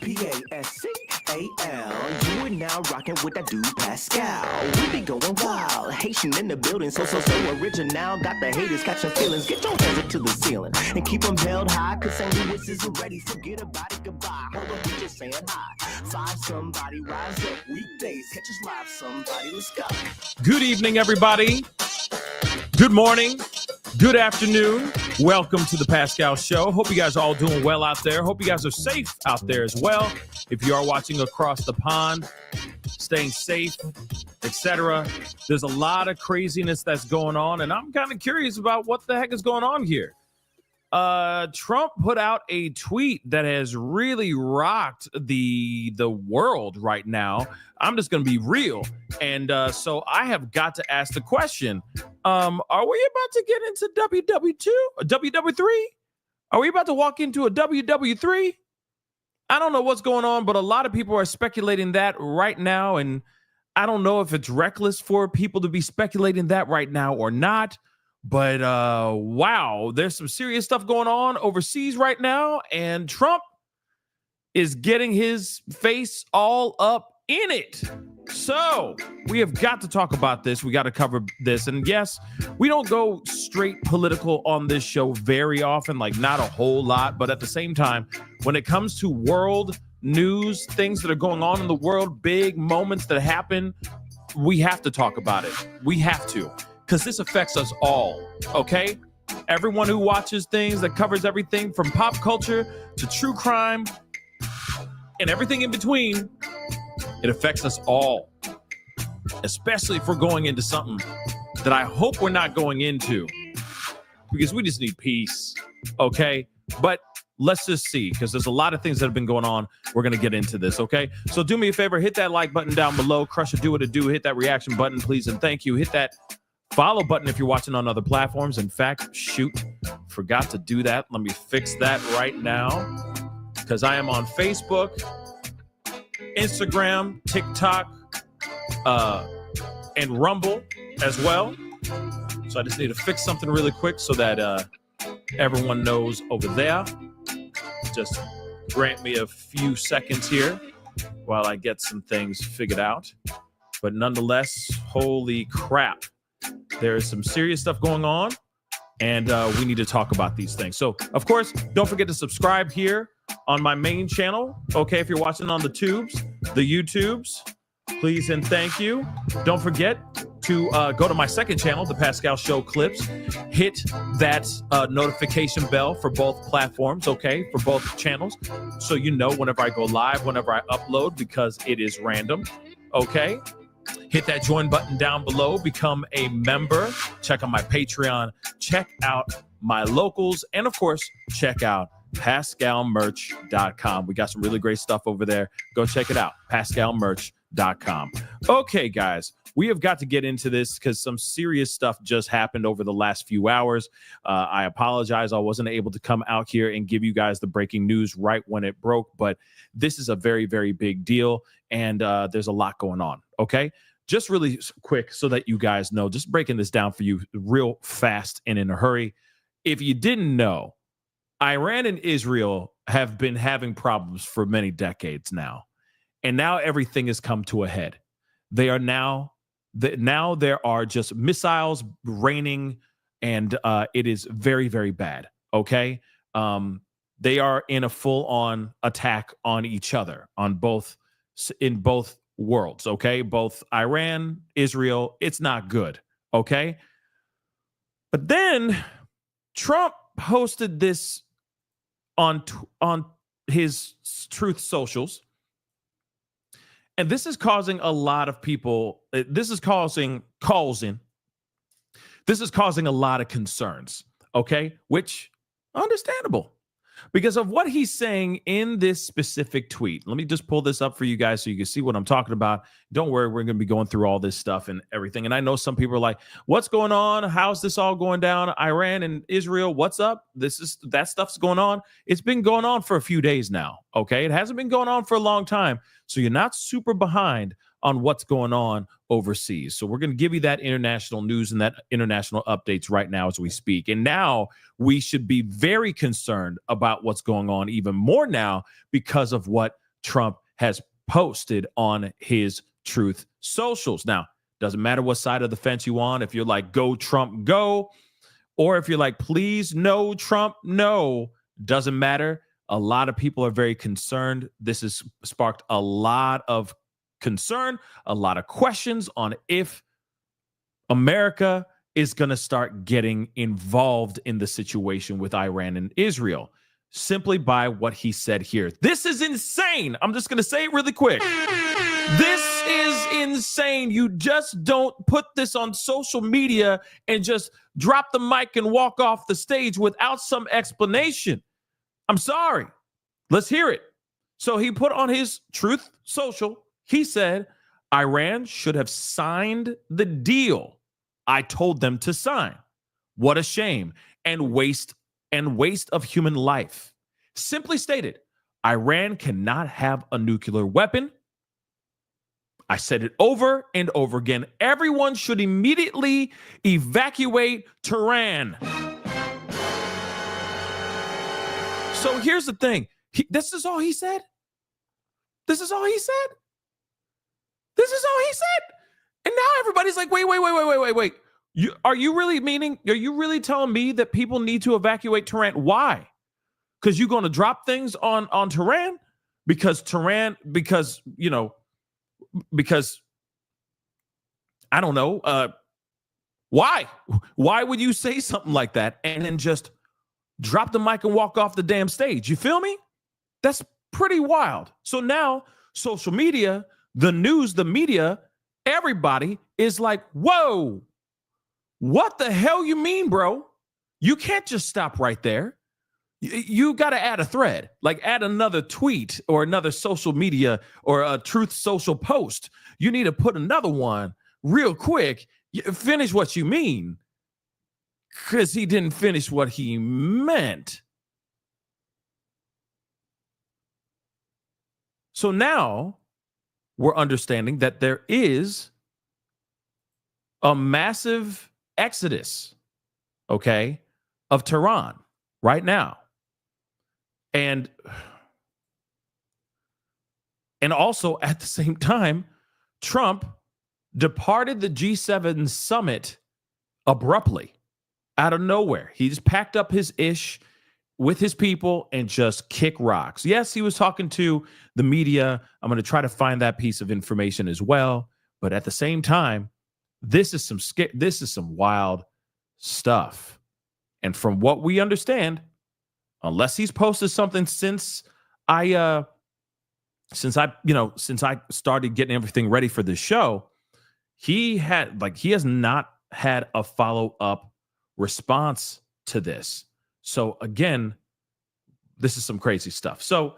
Pascal. You are now rocking with that dude Pascal. We be going wild, Haitian in the building, so original. Got the haters catching feelings. Get your hands up to the ceiling and keep them held high. Cause St. Louis isn't ready. Forget about it, goodbye. Hold on, we just saying hi. Five somebody, rise up weekdays. Catch us live, somebody. Let's go. Good evening, everybody. Good morning. Good afternoon. Welcome to the Pascal Show. Hope you guys are all doing well out there. Hope you guys are safe out there as well. If you are watching across the pond, staying safe, etc. There's a lot of craziness that's going on, and I'm kind of curious about what the heck is going on here. Trump put out a tweet that has really rocked the world right now. I'm just going to be real. And so I have got to ask the question, are we about to get into WW3? Are we about to walk into a WW3? I don't know what's going on, but a lot of people are speculating that right now. And I don't know if it's reckless for people to be speculating that right now or not. But wow, there's some serious stuff going on overseas right now. And Trump is getting his face all up in it. So we have got to talk about this. We got to cover this. And yes, we don't go straight political on this show very often, like not a whole lot. But at the same time, when it comes to world news, things that are going on in the world, big moments that happen, we have to talk about it. We have to. Because this affects us all, okay? Everyone who watches things that covers everything from pop culture to true crime and everything in between, it affects us all. Especially if we're going into something that I hope we're not going into, because we just need peace, okay? But let's just see, because there's a lot of things that have been going on. We're going to get into this, okay? So do me a favor, hit that like button down below. Crush it, do what it do. Hit that reaction button, please, and thank you. Hit that follow button if you're watching on other platforms. In fact, forgot to do that. Let me fix that right now, because I am on Facebook, Instagram, TikTok, and Rumble as well. So I just need to fix something really quick so that everyone knows over there. Just grant me a few seconds here while I get some things figured out. But nonetheless, holy crap. There is some serious stuff going on, and we need to talk about these things. So, of course, don't forget to subscribe here on my main channel. Okay, if you're watching on the YouTubes, please and thank you. Don't forget to go to my second channel, the Pascal Show Clips. Hit that notification bell for both platforms, okay, for both channels, so you know whenever I go live, whenever I upload, because it is random, okay? Hit that join button down below. Become a member. Check out my Patreon. Check out my locals. And, of course, check out PascalMerch.com. We got some really great stuff over there. Go check it out. PascalMerch.com. Okay, guys. We have got to get into this because some serious stuff just happened over the last few hours. I apologize. I wasn't able to come out here and give you guys the breaking news right when it broke. But this is a very, very big deal. And there's a lot going on. Okay, just really quick so that you guys know, just breaking this down for you real fast and in a hurry. If you didn't know, Iran and Israel have been having problems for many decades now. And now everything has come to a head. They are now there are just missiles raining, and it is very, very bad. Okay. They are in a full-on attack on each other in both worlds, okay? Both Iran, Israel, it's not good, okay? But then Trump posted this on his Truth Socials, and this is causing a lot of people, this is causing a lot of concerns, okay? Which, understandable. Because of what he's saying in this specific tweet. Let me just pull this up for you guys so you can see what I'm talking about. Don't worry, we're going to be going through all this stuff and everything. And I know some people are like, what's going on? How's this all going down? Iran and Israel, what's up? That stuff's going on. It's been going on for a few days now, okay? It hasn't been going on for a long time. So you're not super behind on what's going on overseas. So we're going to give you that international news and that international updates right now as we speak. And now we should be very concerned about what's going on even more now because of what Trump has posted on his Truth socials. Now, doesn't matter what side of the fence you on. If you're like, go Trump, go, or if you're like, please no Trump, no, doesn't matter. A lot of people are very concerned. This has sparked a lot of concern, a lot of questions on if America is going to start getting involved in the situation with Iran and Israel, simply by what he said here. This is insane. I'm just going to say it really quick. This is insane. You just don't put this on social media and just drop the mic and walk off the stage without some explanation. I'm sorry. Let's hear it. So he put on his Truth social, he said, Iran should have signed the deal I told them to sign. What a shame and waste of human life. Simply stated, Iran cannot have a nuclear weapon. I said it over and over again. Everyone should immediately evacuate Tehran. So here's the thing. This is all he said. This is all he said. This is all he said. And now everybody's like, wait. Are you really telling me that people need to evacuate Tehran? Why? Because you're going to drop things on Tehran? Because I don't know. Why? Why would you say something like that and then just drop the mic and walk off the damn stage? You feel me? That's pretty wild. So now social media, the news, the media, everybody is like, whoa, what the hell you mean, bro? You can't just stop right there. You got to add a thread, like add another tweet or another social media or a Truth social post. You need to put another one real quick. Finish what you mean, because he didn't finish what he meant. So now we're understanding that there is a massive exodus, okay, of Tehran right now. And also at the same time, Trump departed the G7 summit abruptly out of nowhere. He just packed up his ish with his people and just kick rocks. Yes, he was talking to the media. I'm going to try to find that piece of information as well. But at the same time, this is some wild stuff. And from what we understand, unless he's posted something since I started getting everything ready for this show, he has not had a follow-up response to this. So again, this is some crazy stuff. So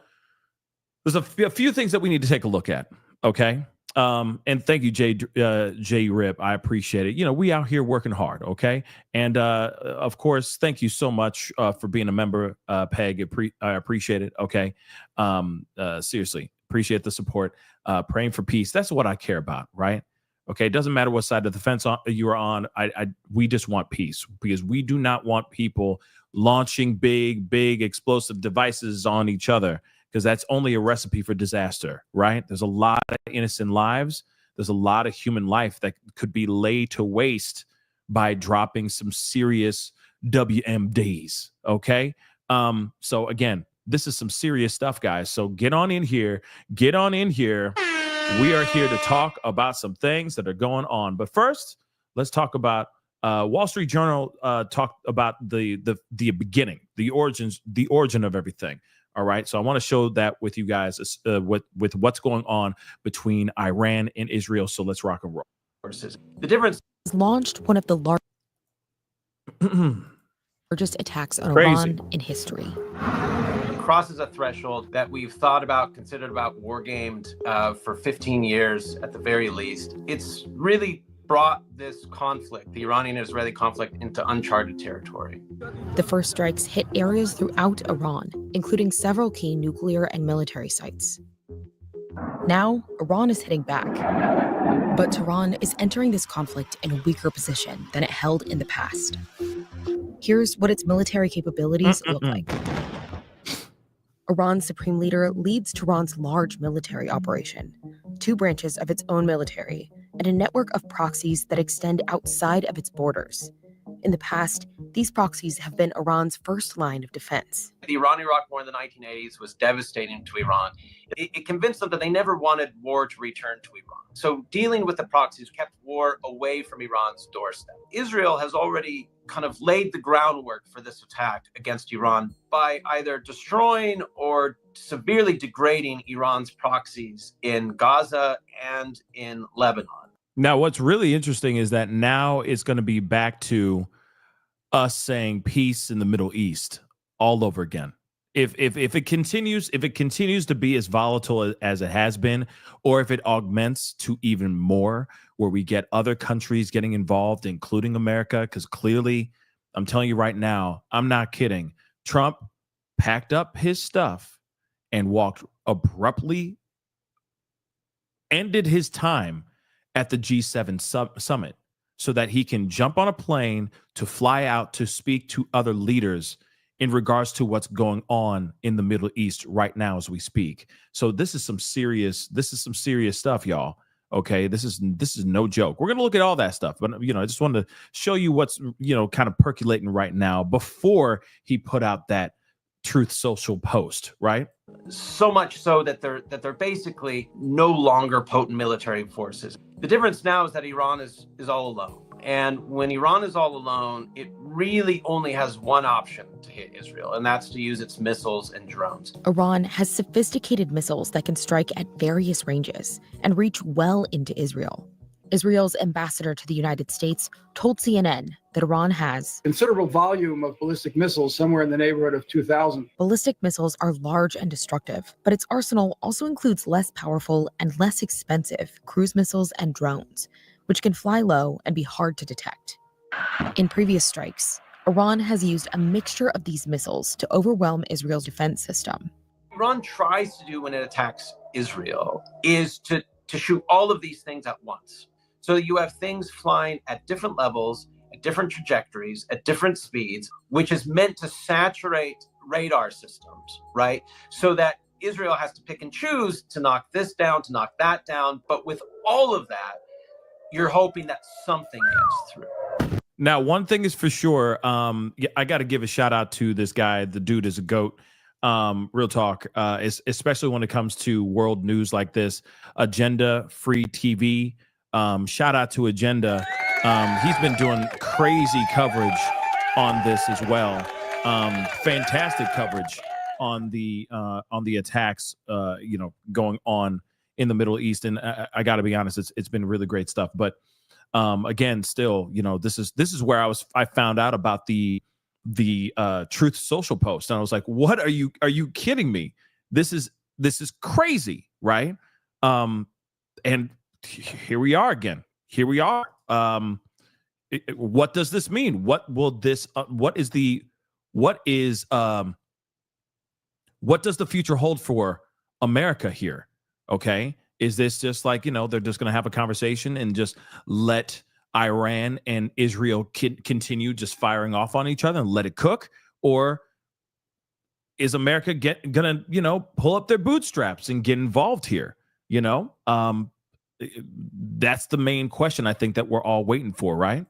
there's a few things that we need to take a look at. Okay. And thank you, Jay Rip. I appreciate it. You know, we out here working hard. Okay. And of course, thank you so much for being a member, Peg. I appreciate it. Okay. Seriously, appreciate the support. Praying for peace. That's what I care about. Right. Okay. It doesn't matter what side of the fence you are on. We just want peace, because we do not want people launching big explosive devices on each other, because that's only a recipe for disaster, right? There's a lot of innocent lives. There's a lot of human life that could be laid to waste by dropping some serious WMDs, okay? So again, this is some serious stuff, guys. So get on in here. We are here to talk about some things that are going on. But first, let's talk about Wall Street Journal talked about the beginning, the origin of everything. All right. So I want to show that with you guys with what's going on between Iran and Israel. So let's rock and roll. The difference launched one of the largest attacks on Iran in history. crosses a threshold that we've considered about, war gamed for 15 years at the very least. It's really brought this conflict, the Iranian-Israeli conflict, into uncharted territory. The first strikes hit areas throughout Iran, including several key nuclear and military sites. Now, Iran is hitting back. But Tehran is entering this conflict in a weaker position than it held in the past. Here's what its military capabilities look like. Iran's supreme leader leads Tehran's large military operation, 2 branches of its own military, and a network of proxies that extend outside of its borders. In the past, these proxies have been Iran's first line of defense. The Iran-Iraq War in the 1980s was devastating to Iran. It convinced them that they never wanted war to return to Iran. So dealing with the proxies kept war away from Iran's doorstep. Israel has already kind of laid the groundwork for this attack against Iran by either destroying or severely degrading Iran's proxies in Gaza and in Lebanon. Now, what's really interesting is that now it's going to be back to us saying peace in the Middle East all over again. If it continues to be as volatile as it has been, or if it augments to even more, where we get other countries getting involved, including America, because clearly, I'm telling you right now, I'm not kidding. Trump packed up his stuff and walked abruptly, ended his time at the G7 summit so that he can jump on a plane to fly out to speak to other leaders in regards to what's going on in the Middle East right now as we speak. So this is some serious stuff, y'all. Okay, this is no joke. We're going to look at all that stuff, but I just wanted to show you what's, kind of percolating right now before he put out that Truth Social post, right? So much so that they're basically no longer potent military forces. The difference now is that Iran is all alone. And when Iran is all alone, it really only has one option to hit Israel, and that's to use its missiles and drones. Iran has sophisticated missiles that can strike at various ranges and reach well into Israel. Israel's ambassador to the United States told CNN that Iran has considerable volume of ballistic missiles, somewhere in the neighborhood of 2,000. Ballistic missiles are large and destructive, but its arsenal also includes less powerful and less expensive cruise missiles and drones, which can fly low and be hard to detect. In previous strikes, Iran has used a mixture of these missiles to overwhelm Israel's defense system. Iran tries to do when it attacks Israel is to shoot all of these things at once. So you have things flying at different levels, at different trajectories, at different speeds, which is meant to saturate radar systems, right? So that Israel has to pick and choose to knock this down, to knock that down. But with all of that, you're hoping that something gets through. Now, one thing is for sure, I got to give a shout out to this guy. The dude is a GOAT. Real talk, especially when it comes to world news like this. Agenda Free TV. Shout out to Agenda. He's been doing crazy coverage on this as well. Fantastic coverage on the attacks, going on in the Middle East. And I got to be honest, it's been really great stuff. But again, still, this is where I found out about the Truth Social post, and I was like, "What are you kidding me? This is crazy, right?" And here we are again. Here we are. What does this mean? What does the future hold for America here? Okay. Is this just like, they're just going to have a conversation and just let Iran and Israel continue just firing off on each other and let it cook? Or is America going to, pull up their bootstraps and get involved here? That's the main question I think that we're all waiting for, right?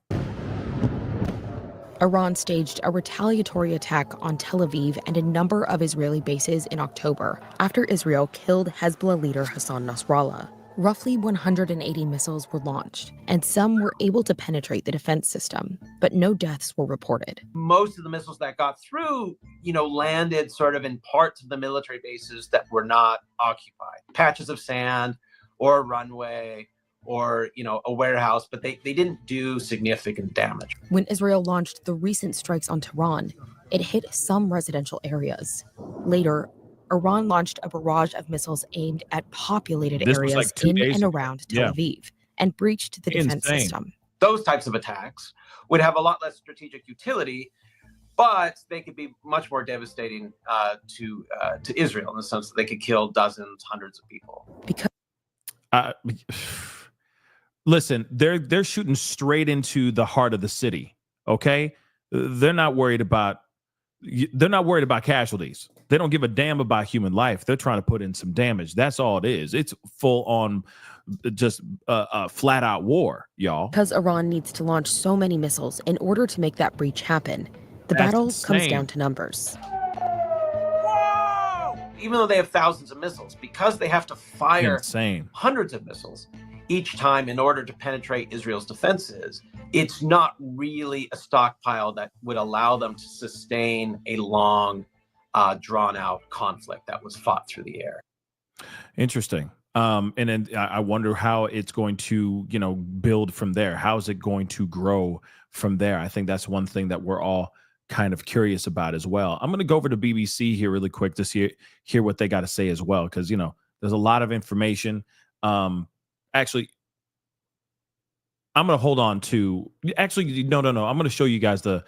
Iran staged a retaliatory attack on Tel Aviv and a number of Israeli bases in October after Israel killed Hezbollah leader Hassan Nasrallah. Roughly 180 missiles were launched, and some were able to penetrate the defense system, but no deaths were reported. Most of the missiles that got through, landed sort of in parts of the military bases that were not occupied. Patches of sand or a runway or, a warehouse, but they didn't do significant damage. When Israel launched the recent strikes on Tehran, it hit some residential areas. Later, Iran launched a barrage of missiles aimed at populated areas in and around Tel Aviv and breached the defense system. Those types of attacks would have a lot less strategic utility, but they could be much more devastating to Israel in the sense that they could kill dozens, hundreds of people. Listen, they're shooting straight into the heart of the city. Okay, they're not worried about casualties. They don't give a damn about human life. They're trying to put in some damage. That's all it is. It's full on just flat out war, y'all. Because Iran needs to launch so many missiles in order to make that breach happen, the battle comes down to numbers. Even though they have thousands of missiles, because they have to fire hundreds of missiles each time in order to penetrate Israel's defenses, it's not really a stockpile that would allow them to sustain a long, drawn-out conflict that was fought through the air. Interesting. And then I wonder how it's going to, build from there. How is it going to grow from there? I think that's one thing that we're all kind of curious about as well. I'm going to go over to BBC here really quick to hear what they got to say as well, because there's a lot of information. Actually, I'm going to hold on to. Actually, no. I'm going to show you guys that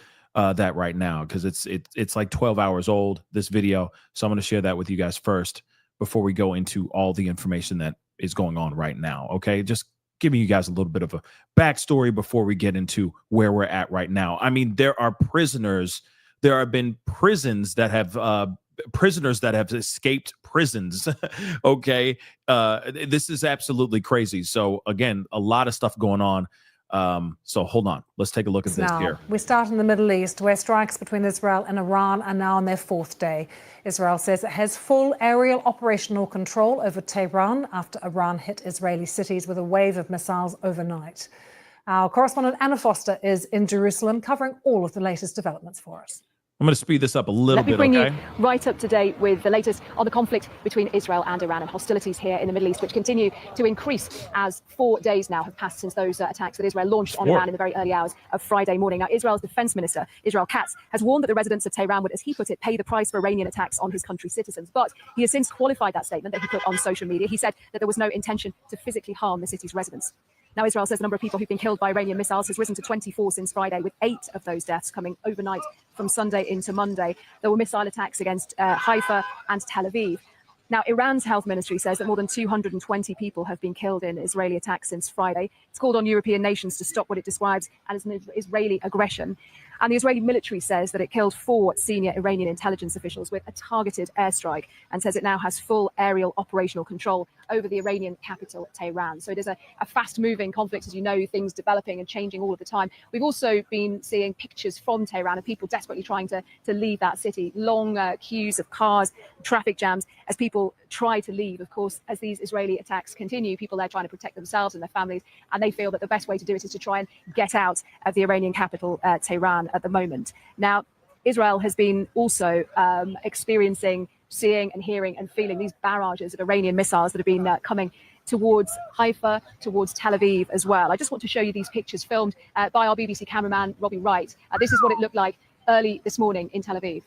right now, because it's like 12 hours old, this video. So I'm going to share that with you guys first before we go into all the information that is going on right now. Okay, just giving you guys a little bit of a backstory before we get into where we're at right now. I mean, there are prisoners. There have been prisons that have prisoners that have escaped prisons. Okay, this is absolutely crazy. So again, a lot of stuff going on. So hold on, let's take a look at this here. We start in the Middle East, where strikes between Israel and Iran are now on their fourth day. Israel says it has full aerial operational control over Tehran after Iran hit Israeli cities with a wave of missiles overnight. Our correspondent Anna Foster is in Jerusalem, covering all of the latest developments for us. I'm going to speed this up a little bit, okay? Let me bring you right up to date with the latest on the conflict between Israel and Iran and hostilities here in the Middle East, which continue to increase as 4 days now have passed since those attacks that Israel launched on Iran in the very early hours of Friday morning. Now, Israel's defense minister, Israel Katz, has warned that the residents of Tehran would, as he put it, pay the price for Iranian attacks on his country's citizens. But he has since qualified that statement that he put on social media. He said that there was no intention to physically harm the city's residents. Now, Israel says the number of people who've been killed by Iranian missiles has risen to 24 since Friday, with 8 of those deaths coming overnight from Sunday into Monday. There were missile attacks against Haifa and Tel Aviv. Now, Iran's health ministry says that more than 220 people have been killed in Israeli attacks since Friday. It's called on European nations to stop what it describes as an Israeli aggression. And the Israeli military says that it killed 4 senior Iranian intelligence officials with a targeted airstrike, and says it now has full aerial operational control over the Iranian capital, Tehran. So it is a fast-moving conflict, as you know, things developing and changing all of the time. We've also been seeing pictures from Tehran of people desperately trying to leave that city. Long queues of cars, traffic jams, as people try to leave. Of course, as these Israeli attacks continue, people there trying to protect themselves and their families, and they feel that the best way to do it is to try and get out of the Iranian capital, Tehran, at the moment. Now, Israel has been also experiencing, seeing and hearing and feeling these barrages of Iranian missiles that have been coming towards Haifa, towards Tel Aviv as well. I just want to show you these pictures filmed by our BBC cameraman, Robbie Wright. This is what it looked like early this morning in Tel Aviv.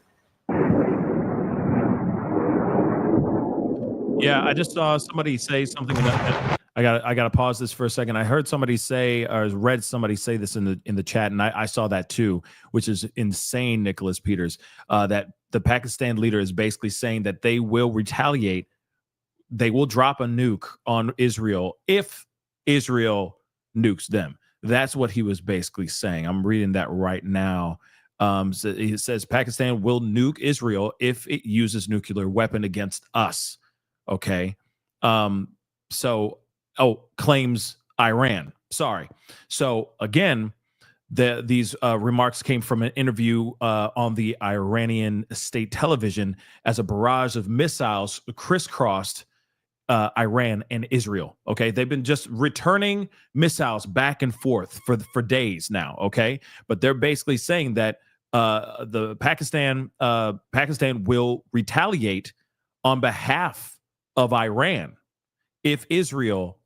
Yeah, I just saw somebody say something. I got to pause this for a second. I heard somebody say, or read somebody say this in the chat, and I saw that too, which is insane, Nicholas Peters, that the Pakistan leader is basically saying that they will retaliate. They will drop a nuke on Israel if Israel nukes them. That's what he was basically saying. I'm reading that right now. So it says Pakistan will nuke Israel if it uses nuclear weapon against us. Okay. Claims Iran. Sorry. So again, these remarks came from an interview on the Iranian state television as a barrage of missiles crisscrossed Iran and Israel. Okay, they've been just returning missiles back and forth for days now. Okay, but they're basically saying that the Pakistan will retaliate on behalf of Iran if Israel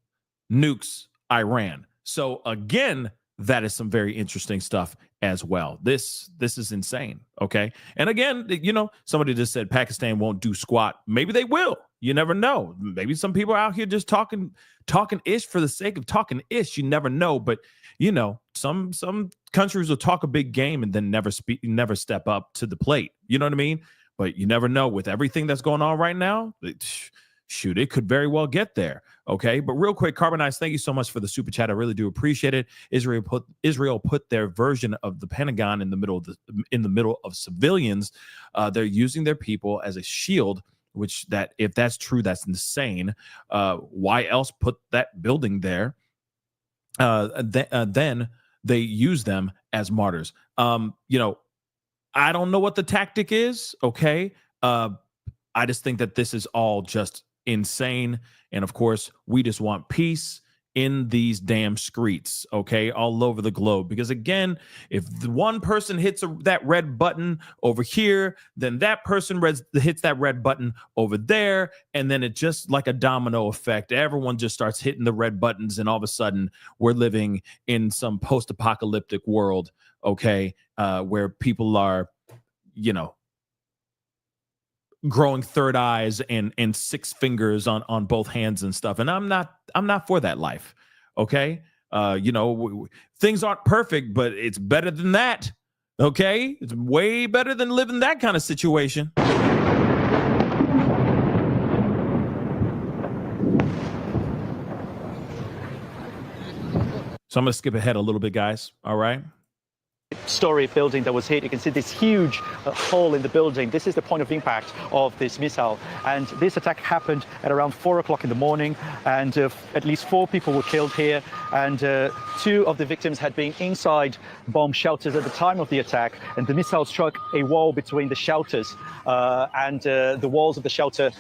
nukes Iran. So again, that is some very interesting stuff as well. This is insane. Okay. And again, somebody just said Pakistan won't do squat. Maybe they will. You never know. Maybe some people are out here just talking ish for the sake of talking ish. You never know. But some countries will talk a big game and then never step up to the plate. You know what I mean? But you never know with everything that's going on right now. shoot, it could very well get there. Okay, but real quick, Carbonize, thank you so much for the super chat. I really do appreciate it. Israel put their version of the Pentagon in the middle of civilians. They're using their people as a shield, which that if that's true, that's insane. Why else put that building there? Then they use them as martyrs. I don't know what the tactic is. Okay, I just think that this is all just insane. And of course, we just want peace in these damn streets, okay, all over the globe. Because again, if the one person hits that red button over here, then that person hits that red button over there, and then it just like a domino effect. Everyone just starts hitting the red buttons, and all of a sudden, we're living in some post-apocalyptic world, okay, where people are, growing third eyes and six fingers on both hands and stuff. And I'm not for that life. Okay. Things aren't perfect, but it's better than that. Okay. It's way better than living that kind of situation. So I'm going to skip ahead a little bit, guys. All right. Story building that was hit. You can see this huge hole in the building. This is the point of impact of this missile. And this attack happened at around 4 o'clock in the morning. And at least 4 people were killed here. And 2 of the victims had been inside bomb shelters at the time of the attack. And the missile struck a wall between the shelters. And the walls of the shelter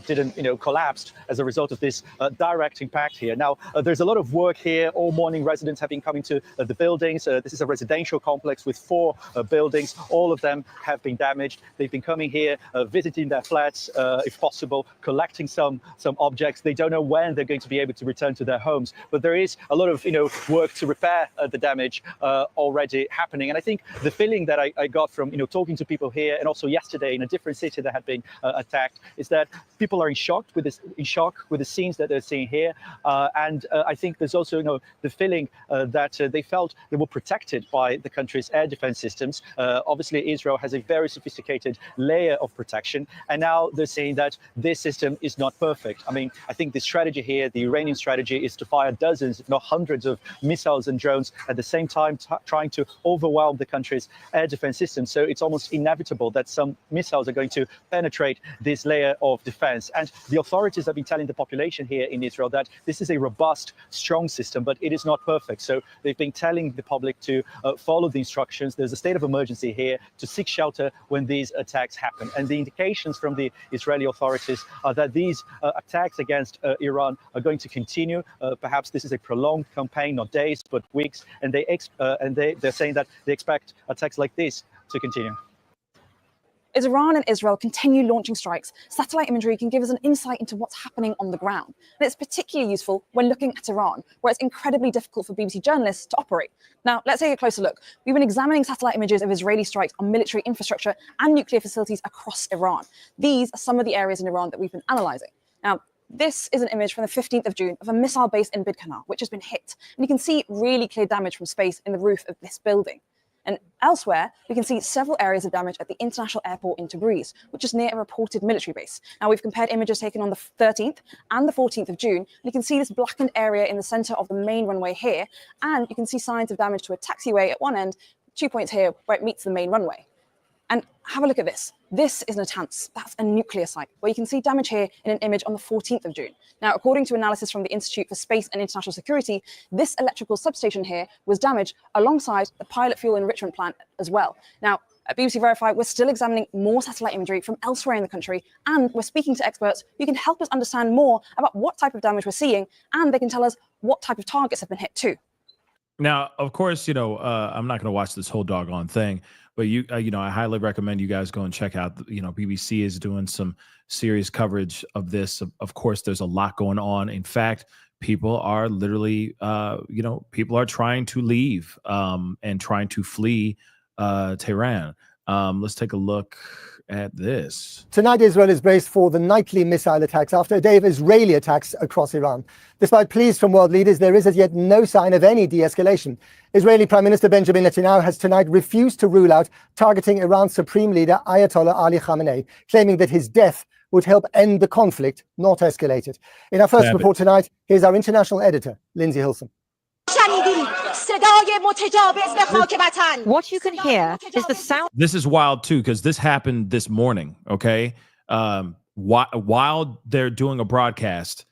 didn't, collapsed as a result of this direct impact here. Now, there's a lot of work here. All morning, residents have been coming to the buildings. This is a residential complex with 4 buildings. All of them have been damaged. They've been coming here, visiting their flats, if possible, collecting some objects. They don't know when they're going to be able to return to their homes. But there is a lot of work to repair the damage already happening. And I think the feeling that I got from talking to people here, and also yesterday in a different city that had been attacked, is that people are in shock with the scenes that they're seeing here. And I think there's also the feeling that they felt they were protected by the country's air defense systems. Obviously, Israel has a very sophisticated layer of protection, and now they're saying that this system is not perfect. I mean, I think the strategy here, the Iranian strategy, is to fire dozens, if not hundreds of missiles and drones at the same time, trying to overwhelm the country's air defense system. So it's almost inevitable that some missiles are going to penetrate this layer of defense. And the authorities have been telling the population here in Israel that this is a robust, strong system, but it is not perfect. So they've been telling the public to follow the instructions. There's a state of emergency here to seek shelter when these attacks happen. And the indications from the Israeli authorities are that these attacks against Iran are going to continue. Perhaps this is a prolonged campaign, not days, but weeks. And they're saying that they expect attacks like this to continue. As Iran and Israel continue launching strikes, satellite imagery can give us an insight into what's happening on the ground. And it's particularly useful when looking at Iran, where it's incredibly difficult for BBC journalists to operate. Now, let's take a closer look. We've been examining satellite images of Israeli strikes on military infrastructure and nuclear facilities across Iran. These are some of the areas in Iran that we've been analysing. Now, this is an image from the 15th of June of a missile base in Bidkana, which has been hit. And you can see really clear damage from space in the roof of this building. And elsewhere, we can see several areas of damage at the international airport in Tabriz, which is near a reported military base. Now, we've compared images taken on the 13th and the 14th of June, and you can see this blackened area in the center of the main runway here, and you can see signs of damage to a taxiway at one end, 2 points here where it meets the main runway. And have a look at this. This is Natanz. That's a nuclear site, where you can see damage here in an image on the 14th of June. Now, according to analysis from the Institute for Space and International Security, this electrical substation here was damaged alongside the pilot fuel enrichment plant as well. Now, at BBC Verify, we're still examining more satellite imagery from elsewhere in the country, and we're speaking to experts who can help us understand more about what type of damage we're seeing, and they can tell us what type of targets have been hit too. Now, of course, I'm not going to watch this whole doggone thing, but I highly recommend you guys go and check out, BBC is doing some serious coverage of this. Of course, there's a lot going on. In fact, people are literally, people are trying to leave and trying to flee Tehran. Let's take a look at this. Tonight, Israel is braced for the nightly missile attacks after a day of Israeli attacks across Iran. Despite pleas from world leaders, there is as yet no sign of any de-escalation. Israeli Prime Minister Benjamin Netanyahu has tonight refused to rule out targeting Iran's supreme leader, Ayatollah Ali Khamenei, claiming that his death would help end the conflict, not escalate it. In our first report tonight, here's our international editor, Lindsay Hilson. What you can hear is the sound. This is wild too, because this happened this morning. Okay, while they're doing a broadcast,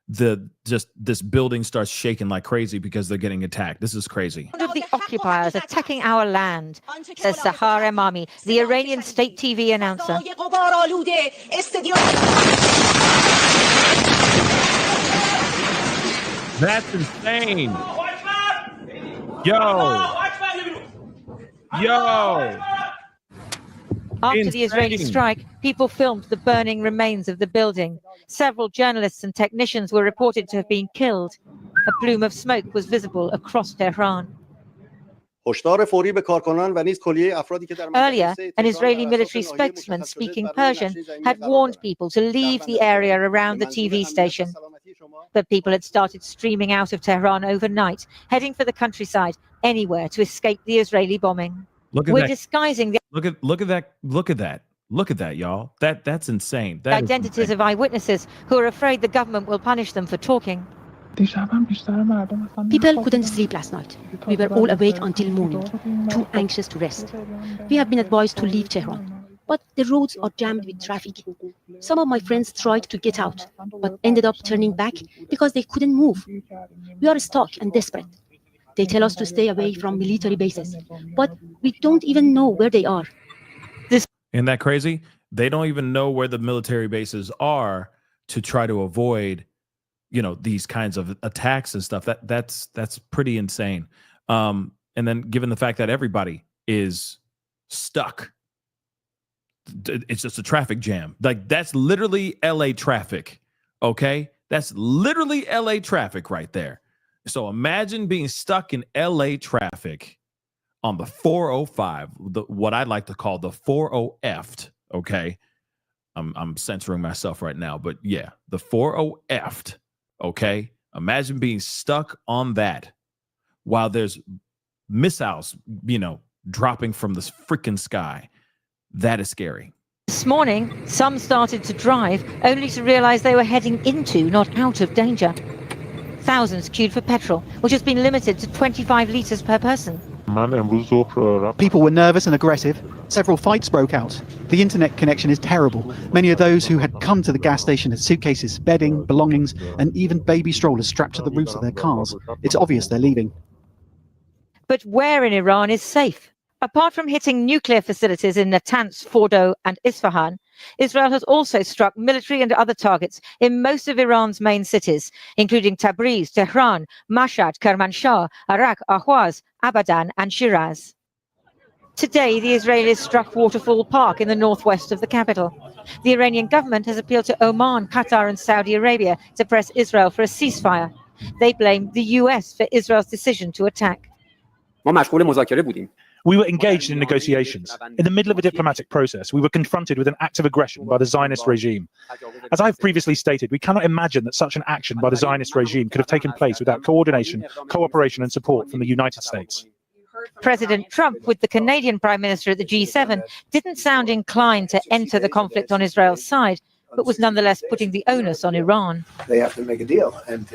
this building starts shaking like crazy because they're getting attacked. This is crazy. Of the occupiers attacking our land, says Sahar Emami, the Iranian state TV announcer. That's insane. Yo. After the Israeli strike, people filmed the burning remains of the building. Several journalists and technicians were reported to have been killed. A plume of smoke was visible across Tehran. Earlier, an Israeli military spokesman speaking Persian had warned people to leave the area around the TV station. But people had started streaming out of Tehran overnight, heading for the countryside, anywhere to escape the Israeli bombing. We're disguising the Look at that, y'all. That's insane. Identities of eyewitnesses who are afraid the government will punish them for talking. People couldn't sleep last night. We were all awake until morning, too anxious to rest. We have been advised to leave Tehran, but the roads are jammed with traffic. Some of my friends tried to get out, but ended up turning back because they couldn't move. We are stuck and desperate. They tell us to stay away from military bases, but we don't even know where they are. Isn't that crazy? They don't even know where the military bases are to try to avoid, these kinds of attacks and stuff. That's pretty insane. And then given the fact that everybody is stuck, it's just a traffic jam. Like, that's literally LA traffic. Okay, that's literally LA traffic right there. So imagine being stuck in LA traffic on the 405, what I'd like to call the 40F. Okay, I'm censoring myself right now, but yeah, the 40F. Okay, imagine being stuck on that while there's missiles, dropping from the freaking sky. That is scary. This morning, some started to drive, only to realize they were heading into, not out of danger. Thousands queued for petrol, which has been limited to 25 litres per person. People were nervous and aggressive. Several fights broke out. The internet connection is terrible. Many of those who had come to the gas station had suitcases, bedding, belongings, and even baby strollers strapped to the roofs of their cars. It's obvious they're leaving. But where in Iran is safe? Apart from hitting nuclear facilities in Natanz, Fordo, and Isfahan, Israel has also struck military and other targets in most of Iran's main cities, including Tabriz, Tehran, Mashhad, Kermanshah, Arak, Ahwaz, Abadan, and Shiraz. Today, the Israelis struck Waterfall Park in the northwest of the capital. The Iranian government has appealed to Oman, Qatar, and Saudi Arabia to press Israel for a ceasefire. They blame the US for Israel's decision to attack. We were engaged in negotiations. In the middle of a diplomatic process, we were confronted with an act of aggression by the Zionist regime. As I've previously stated, we cannot imagine that such an action by the Zionist regime could have taken place without coordination, cooperation, and support from the United States. President Trump, with the Canadian Prime Minister at the G7, didn't sound inclined to enter the conflict on Israel's side, but was nonetheless putting the onus on Iran. They have to make a deal, and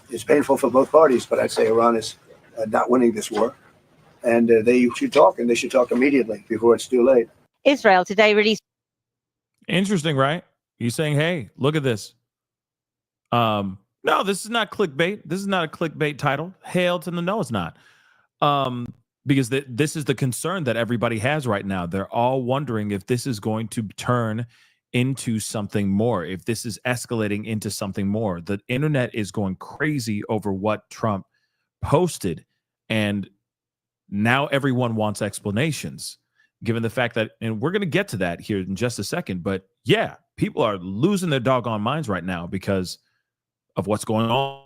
it's painful for both parties, but I'd say Iran is not winning this war. And they should talk, and they should talk immediately before it's too late. Israel today released. Interesting, right? He's saying, hey, look at this. No, this is not clickbait. This is not a clickbait title. Hail to the no, it's not. Because this is the concern that everybody has right now. They're all wondering if this is going to turn into something more, if this is escalating into something more. The internet is going crazy over what Trump posted, and now everyone wants explanations, given the fact that, and we're going to get to that here in just a second, but yeah, people are losing their doggone minds right now because of what's going on.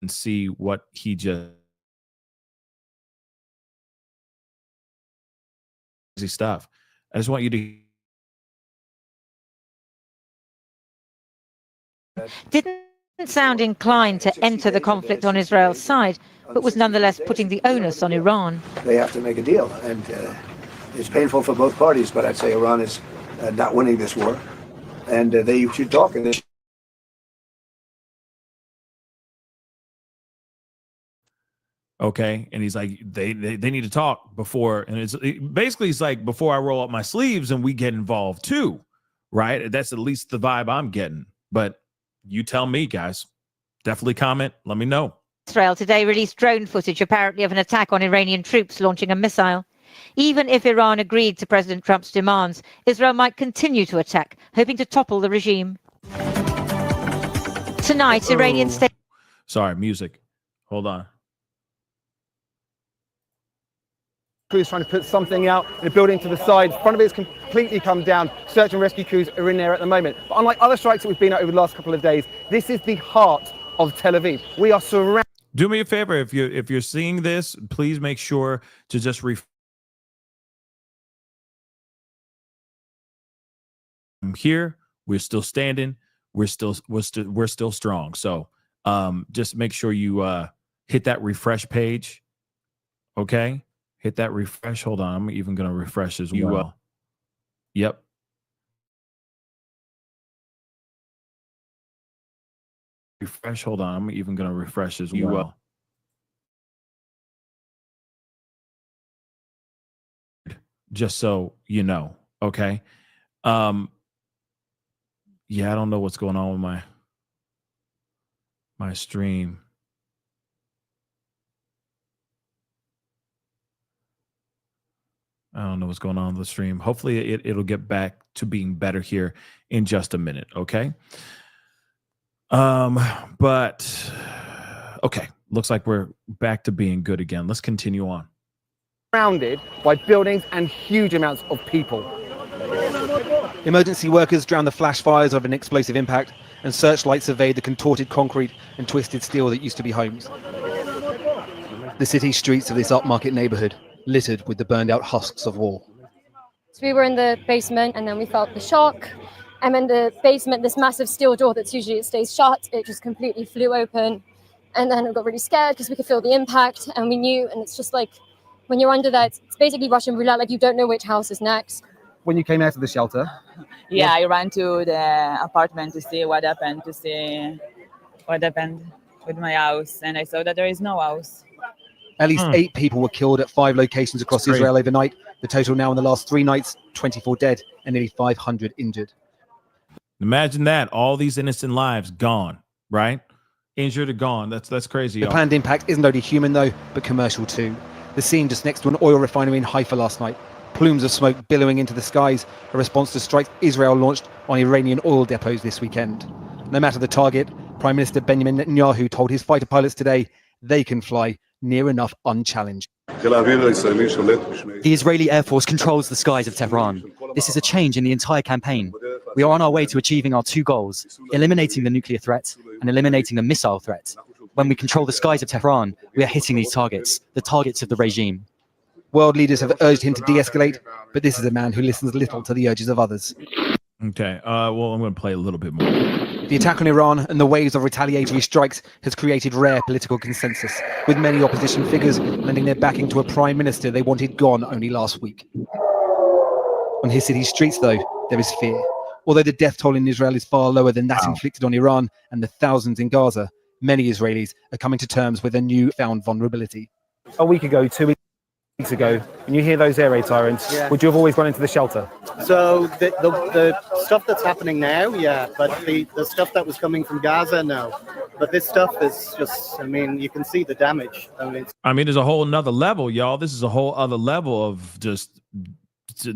And see what he just stuff. I just want you to didn't sound inclined to enter the conflict on Israel's side, but was nonetheless putting the onus on Iran. They have to make a deal, and it's painful for both parties, but I'd say Iran is not winning this war, and they should talk. And Okay, and he's like, they need to talk before, and basically he's like, before I roll up my sleeves and we get involved too, right? That's at least the vibe I'm getting. But you tell me, guys. Definitely comment. Let me know. Israel today released drone footage, apparently of an attack on Iranian troops launching a missile. Even if Iran agreed to President Trump's demands, Israel might continue to attack, hoping to topple the regime. Tonight, Iranian state. Sorry, music. Hold on. Crews trying to put something out in a building to the side. Front of it is completely come down. Search and rescue crews are in there at the moment. But unlike other strikes that we've been at over the last couple of days, this is the heart of Tel Aviv. We are surrounded. Do me a favor, if you're seeing this, please make sure to just here. We're still standing. We're still strong. So just make sure you hit that refresh page. Okay. Hit that refresh. Hold on. I'm even going to refresh as well. Yep. Refresh. Hold on. I'm even going to refresh as well. Just so you know. Okay. Yeah, I don't know what's going on with my stream. I don't know what's going on with the stream. Hopefully it'll get back to being better here in just a minute, okay? But okay, looks like we're back to being good again. Let's continue on. Surrounded by buildings and huge amounts of people. Emergency workers drown the flash fires of an explosive impact, and searchlights surveyed the contorted concrete and twisted steel that used to be homes. The city streets of this upmarket neighborhood littered with the burned out husks of war. So we were in the basement and then we felt the shock. And in the basement, this massive steel door that's usually it stays shut, it just completely flew open. And then we got really scared because we could feel the impact and we knew. And it's just like when you're under that, it's basically Russian roulette, like you don't know which house is next. When you came out of the shelter? Yeah, I ran to the apartment to see what happened, with my house. And I saw that there is no house. At least 8 people were killed at 5 locations across Israel overnight. The total now in the last 3 nights, 24 dead and nearly 500 injured. Imagine that. All these innocent lives gone, right? Injured or gone. That's crazy. The planned impact isn't only human, though, but commercial too. The scene just next to an oil refinery in Haifa last night. Plumes of smoke billowing into the skies, a response to strikes Israel launched on Iranian oil depots this weekend. No matter the target, Prime Minister Benjamin Netanyahu told his fighter pilots today they can fly near enough unchallenged. The Israeli Air Force controls the skies of Tehran. This is a change in the entire campaign. We are on our way to achieving our 2 goals, eliminating the nuclear threat and eliminating the missile threat. When we control the skies of Tehran, we are hitting these targets, the targets of the regime. World leaders have urged him to de-escalate, but this is a man who listens little to the urges of others. Okay, well, I'm going to play a little bit more. The attack on Iran and the waves of retaliatory strikes has created rare political consensus, with many opposition figures lending their backing to a prime minister they wanted gone only last week. On his city's streets, though, there is fear. Although the death toll in Israel is far lower than that inflicted on Iran and the thousands in Gaza, many Israelis are coming to terms with a newfound vulnerability. A week ago, 2 weeks ago, when you hear those air raid sirens, would you have always gone into the shelter? So the stuff that's happening now, yeah, but the stuff that was coming from Gaza, no. But this stuff is just, I mean, you can see the damage. I mean, there's a whole nother level, y'all. This is a whole other level of just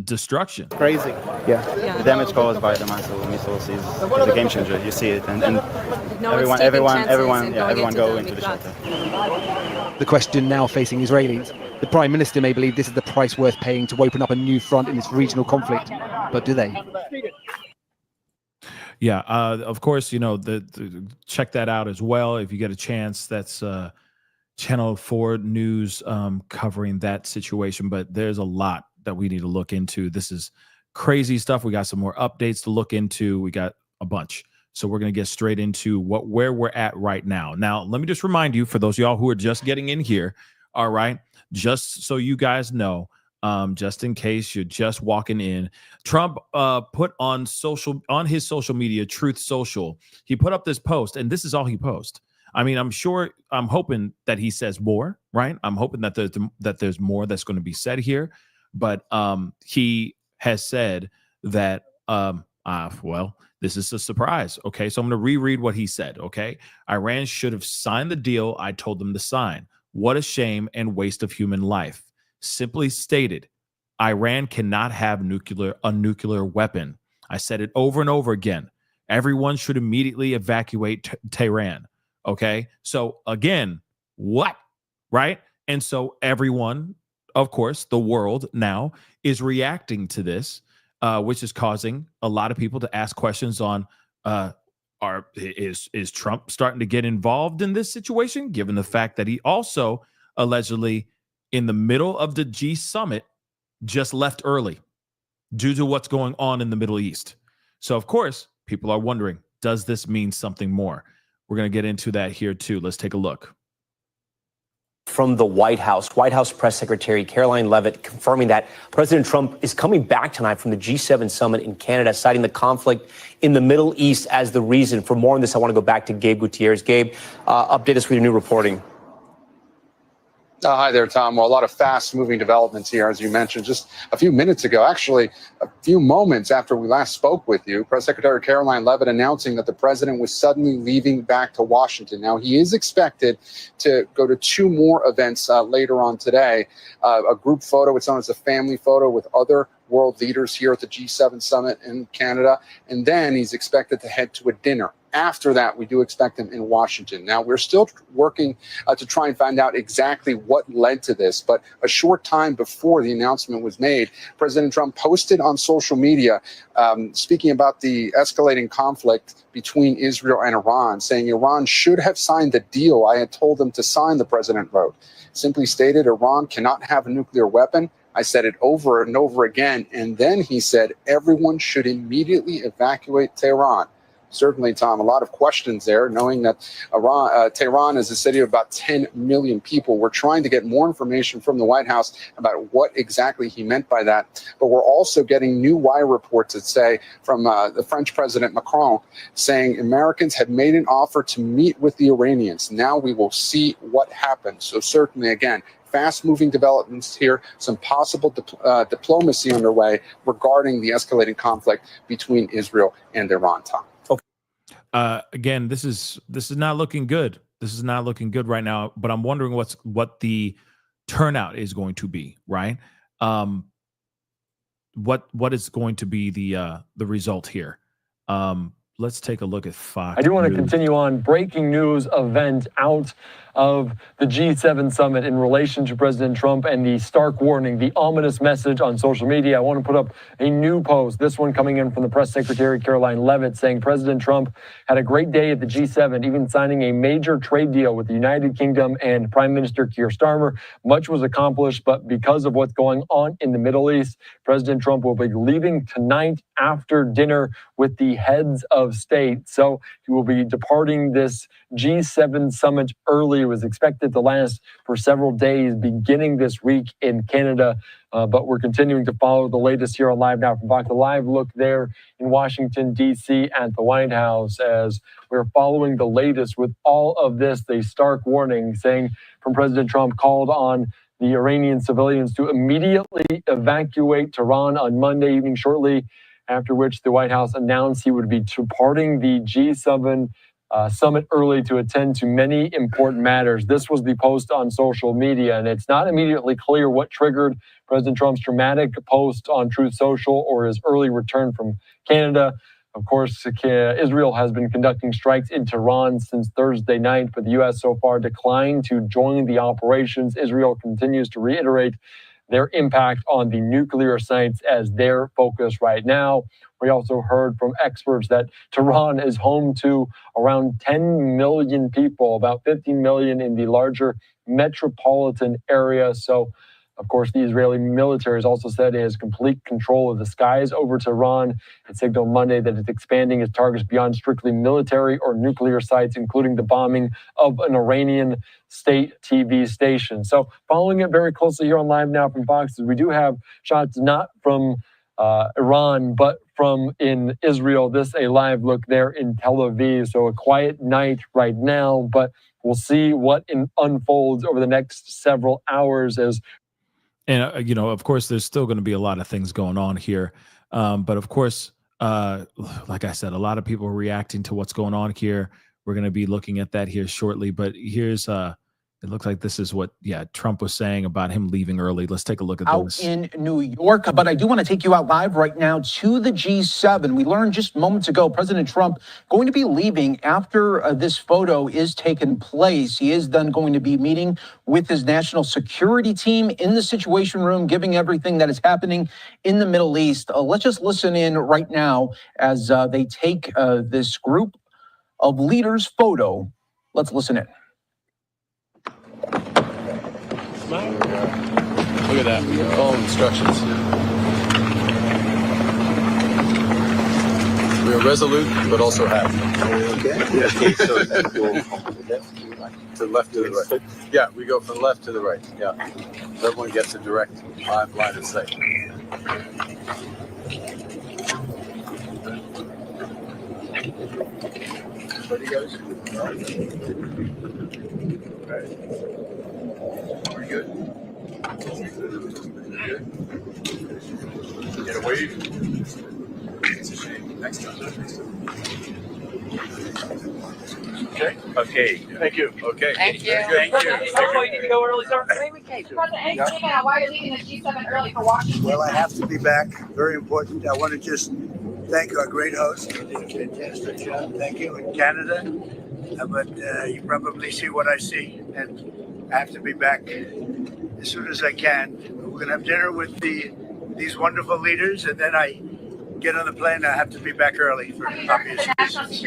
destruction. Crazy. Yeah. The damage caused by the missiles is a game changer. You see it, and everyone go into the shelter. The question now facing Israelis: the Prime Minister may believe this is the price worth paying to open up a new front in this regional conflict, but do they? Yeah, of course, you know, check that out as well if you get a chance. That's Channel 4 News covering that situation, but there's a lot that we need to look into. This is crazy stuff. We got some more updates to look into. We got a bunch. So we're going to get straight into where we're at right now. Now, let me just remind you, for those of y'all who are just getting in here, all right, just so you guys know, just in case you're just walking in, Trump put on his social media, Truth Social, he put up this post, and this is all he posted. I mean, I'm hoping that he says more, right? I'm hoping that there's more that's going to be said here, but he has said that well, this is a surprise. Okay, so I'm going to reread what he said. Okay, Iran should have signed the deal I told them to sign. What a shame and waste of human life. Simply stated, Iran cannot have a nuclear weapon. I said it over and over again. Everyone should immediately evacuate Tehran. Okay, so again, what? Right? And so everyone, of course, the world now is reacting to this, which is causing a lot of people to ask questions on, is Trump starting to get involved in this situation, given the fact that he also allegedly, in the middle of the G summit, just left early due to what's going on in the Middle East. So, of course, people are wondering, does this mean something more? We're going to get into that here, too. Let's take a look. From the White House Press Secretary Caroline Leavitt confirming that President Trump is coming back tonight from the G7 summit in Canada, citing the conflict in the Middle East as the reason. For more on this, I want to go back to Gabe Gutierrez. Gabe, update us with your new reporting. Hi there, Tom. Well, a lot of fast-moving developments here, as you mentioned. Just a few minutes ago, actually, a few moments after we last spoke with you, Press Secretary Caroline Leavitt announcing that the president was suddenly leaving back to Washington. Now, he is expected to go to two more events later on today. A group photo, it's known as a family photo with other world leaders here at the G7 summit in Canada. And then he's expected to head to a dinner. After that, we do expect him in Washington. Now, we're still working to try and find out exactly what led to this. But a short time before the announcement was made, President Trump posted on social media, speaking about the escalating conflict between Israel and Iran, saying Iran should have signed the deal I had told them to sign, the president wrote. Simply stated, Iran cannot have a nuclear weapon. I said it over and over again. And then he said, everyone should immediately evacuate Tehran. Certainly, Tom, a lot of questions there, knowing that Tehran is a city of about 10 million people. We're trying to get more information from the White House about what exactly he meant by that. But we're also getting new wire reports that say from the French President Macron saying Americans had made an offer to meet with the Iranians. Now we will see what happens. So certainly, again, fast-moving developments here, some possible diplomacy underway regarding the escalating conflict between Israel and Iran, Tom. Again, this is not looking good. This is not looking good right now. But I'm wondering what the turnout is going to be, right? What is going to be the result here? Let's take a look at Fox. I do want to continue on. Breaking news event out of the G7 summit in relation to President Trump and the stark warning, the ominous message on social media. I want to put up a new post, this one coming in from the press secretary, Caroline Leavitt, saying President Trump had a great day at the G7, even signing a major trade deal with the United Kingdom and Prime Minister Keir Starmer. Much was accomplished, but because of what's going on in the Middle East, President Trump will be leaving tonight after dinner with the heads of state. So he will be departing this G7 summit early. It was expected to last for several days, beginning this week in Canada. But we're continuing to follow the latest here on Live Now from Fox. A live look there in Washington, D.C. at the White House as we're following the latest with all of this. The stark warning saying from President Trump called on the Iranian civilians to immediately evacuate Tehran on Monday evening, shortly after which the White House announced he would be departing the G7 summit early to attend to many important matters. This was the post on social media, and it's not immediately clear what triggered President Trump's dramatic post on Truth Social or his early return from Canada. Of course, Israel has been conducting strikes in Tehran since Thursday night, but the U.S. so far declined to join the operations. Israel continues to reiterate their impact on the nuclear sites as their focus right now. We also heard from experts that Tehran is home to around 10 million people, about 15 million in the larger metropolitan area. So Of course, the Israeli military has also said it has complete control of the skies over Tehran. It signaled Monday that it's expanding its targets beyond strictly military or nuclear sites, including the bombing of an Iranian state TV station. So following it very closely here on Live Now from Fox, we do have shots not from Iran, but from in Israel. This a live look there in Tel Aviv. So a quiet night right now, but we'll see what unfolds over the next several hours as. And, you know, of course, there's still going to be a lot of things going on here. But of course, like I said, a lot of people are reacting to what's going on here. We're going to be looking at that here shortly. But here's it looks like this is what, Trump was saying about him leaving early. Let's take a look at this. In New York, but I do want to take you out live right now to the G7. We learned just moments ago, President Trump going to be leaving after this photo is taken place. He is then going to be meeting with his national security team in the Situation Room, giving everything that is happening in the Middle East. Let's just listen in right now as they take this group of leaders photo. Let's listen in. Look at that. Follow instructions. We are resolute, but also happy. Okay. Okay, so to left to the right. Yeah, we go from left to the right. Yeah. Everyone gets a direct line of sight. Ready, guys? All right. We're good. Good. Get away. It's a shame. Next time. Okay. Okay. Thank you. Okay. Thank you. Thank you. You need to go early, sir. President, why are you leaving the G7 early for Washington? Well, I have to be back. Very important. I want to just thank our great host. He did a fantastic job. Thank you. In Canada. But you probably see what I see. And I have to be back as soon as I can. We're going to have dinner with these wonderful leaders, and then I get on the plane. I have to be back early for obvious reasons.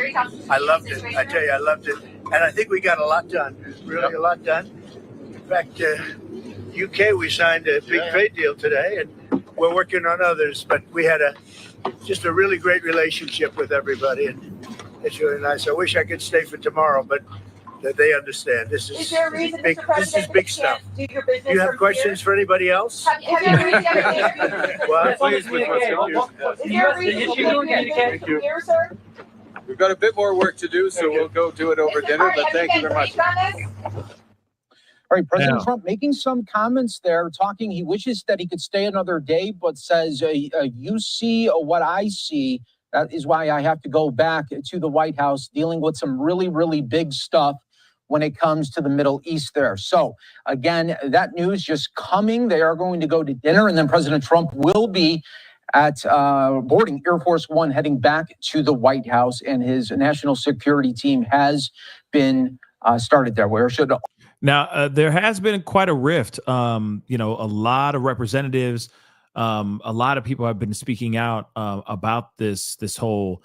I loved it. I tell you, I loved it. And I think we got a lot done. Really a lot done. In fact, UK, we signed a big trade deal today, and we're working on others. But we had just a really great relationship with everybody, and it's really nice. I wish I could stay for tomorrow, but that they understand. This is there a reason, big. This is big stuff. Do your business You have questions for anybody else? Is there a reason Well, please, with what's Is there a reason for communication from here, sir? We've got a bit more work to do, so we'll go do it over dinner, but thank you very much. All right, President Trump making some comments there, talking. He wishes that he could stay another day, but says, you see what I see. That is why I have to go back to the White House, dealing with some really, really big stuff when it comes to the Middle East there. So again, that news just coming. They are going to go to dinner, and then President Trump will be at boarding Air Force One, heading back to the White House, and his national security team has been started there. Where should now there has been quite a rift. You know, a lot of representatives, a lot of people have been speaking out about this whole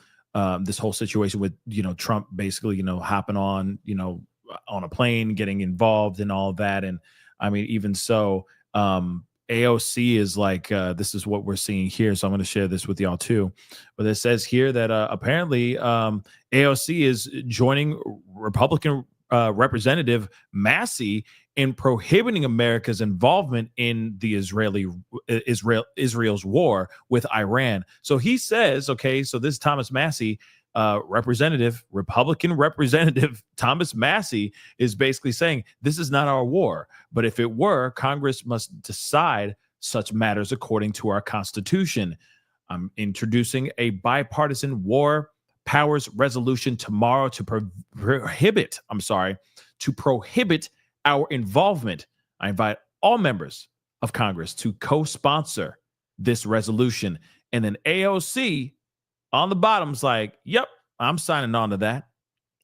situation with, you know, Trump basically, you know, hopping on, you know, on a plane, getting involved and all that. And I mean, even so, AOC is like, this is what we're seeing here. So I'm going to share this with y'all too. But it says here that apparently AOC is joining Republican Representative Massey in prohibiting America's involvement in the Israel's war with Iran. So he says, okay, so this Thomas Massey, Republican Representative Thomas Massey is basically saying this is not our war, but if it were, Congress must decide such matters according to our Constitution. I'm introducing a bipartisan war powers resolution tomorrow to prohibit our involvement. I invite all members of Congress to co-sponsor this resolution. And then AOC on the bottom's like, yep, I'm signing on to that,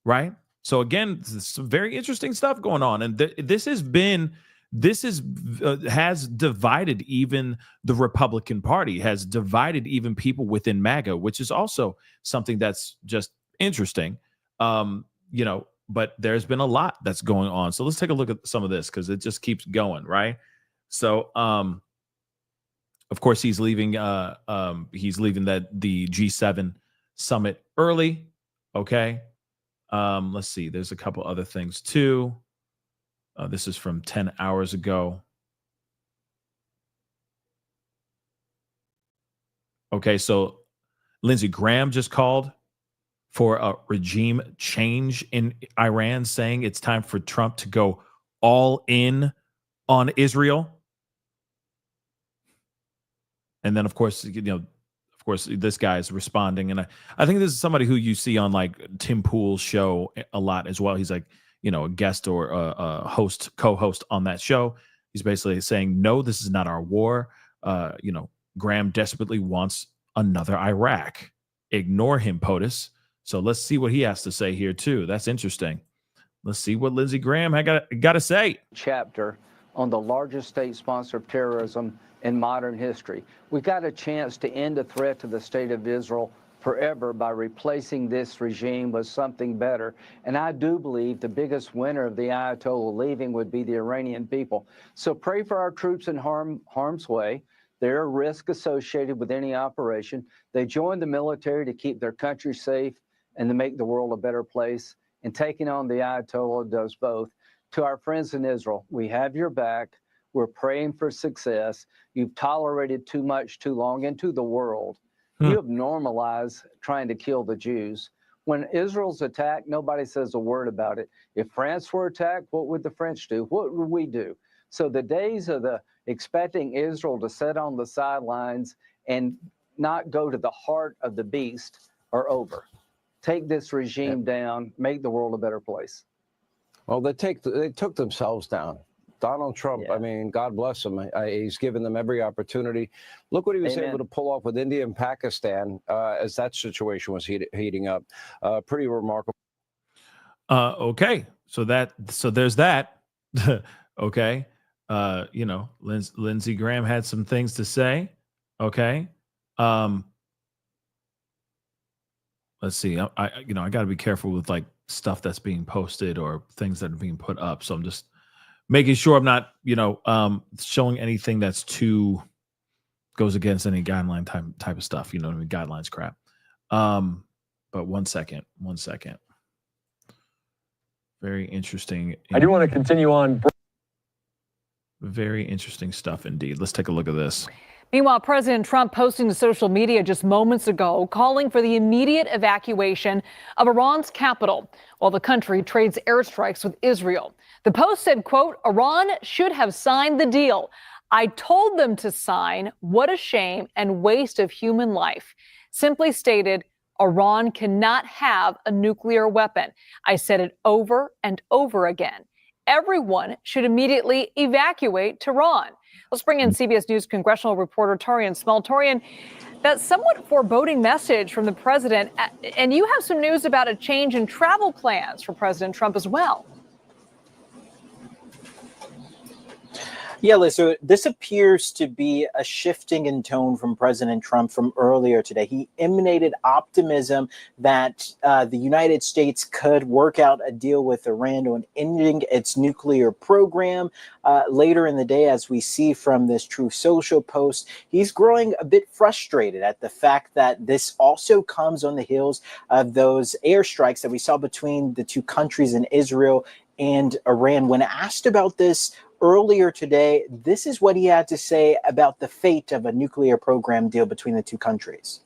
right? So again, some very interesting stuff going on, and this has divided even the Republican Party, has divided even people within MAGA, which is also something that's just interesting, you know. But there's been a lot that's going on. So let's take a look at some of this because it just keeps going, right? So, of course, he's leaving the G7 summit early. Okay. Let's see. There's a couple other things too. This is from 10 hours ago. Okay, so Lindsey Graham just called for a regime change in Iran, saying it's time for Trump to go all in on Israel. And then, of course, this guy is responding. And I think this is somebody who you see on like Tim Pool's show a lot as well. He's like, a guest or a host, co-host on that show. He's basically saying, no, this is not our war. Graham desperately wants another Iraq. Ignore him, POTUS. So let's see what he has to say here, too. That's interesting. Let's see what Lindsey Graham got to say. Chapter on the largest state sponsor of terrorism in modern history. We got a chance to end the threat to the state of Israel forever by replacing this regime with something better. And I do believe the biggest winner of the Ayatollah leaving would be the Iranian people. So pray for our troops in harm's way. There are risks associated with any operation. They joined the military to keep their country safe and to make the world a better place. And taking on the Ayatollah does both. To our friends in Israel, we have your back. We're praying for success. You've tolerated too much too long into the world. You have normalized trying to kill the Jews. When Israel's attacked, nobody says a word about it. If France were attacked, what would the French do? What would we do? So the days of expecting Israel to sit on the sidelines and not go to the heart of the beast are over. Take this regime down, make the world a better place. Well, they took themselves down. Donald Trump, I mean, God bless him. He's given them every opportunity. Look what he was able to pull off with India and Pakistan as that situation was heating up. Pretty remarkable. Okay, so there's that. Okay, Lindsey Graham had some things to say. Okay, let's see. I got to be careful with like stuff that's being posted or things that are being put up. So I'm just making sure I'm not, showing anything that's goes against any guideline type of stuff, guidelines crap. But one second. Very interesting. I do want to continue on. Very interesting stuff indeed. Let's take a look at this. Meanwhile, President Trump posting to social media just moments ago, calling for the immediate evacuation of Iran's capital while the country trades airstrikes with Israel. The post said, quote, Iran should have signed the deal. I told them to sign. What a shame and waste of human life. Simply stated, Iran cannot have a nuclear weapon. I said it over and over again. Everyone should immediately evacuate Tehran. Let's bring in CBS News congressional reporter Torian Small. Torian, that somewhat foreboding message from the president, and you have some news about a change in travel plans for President Trump as well. Yeah, Liz, so this appears to be a shifting in tone from President Trump from earlier today. He emanated optimism that the United States could work out a deal with Iran on ending its nuclear program. Later in the day, as we see from this Truth Social post, he's growing a bit frustrated at the fact that this also comes on the heels of those airstrikes that we saw between the two countries in Israel and Iran. When asked about this earlier today, this is what he had to say about the fate of a nuclear program deal between the two countries.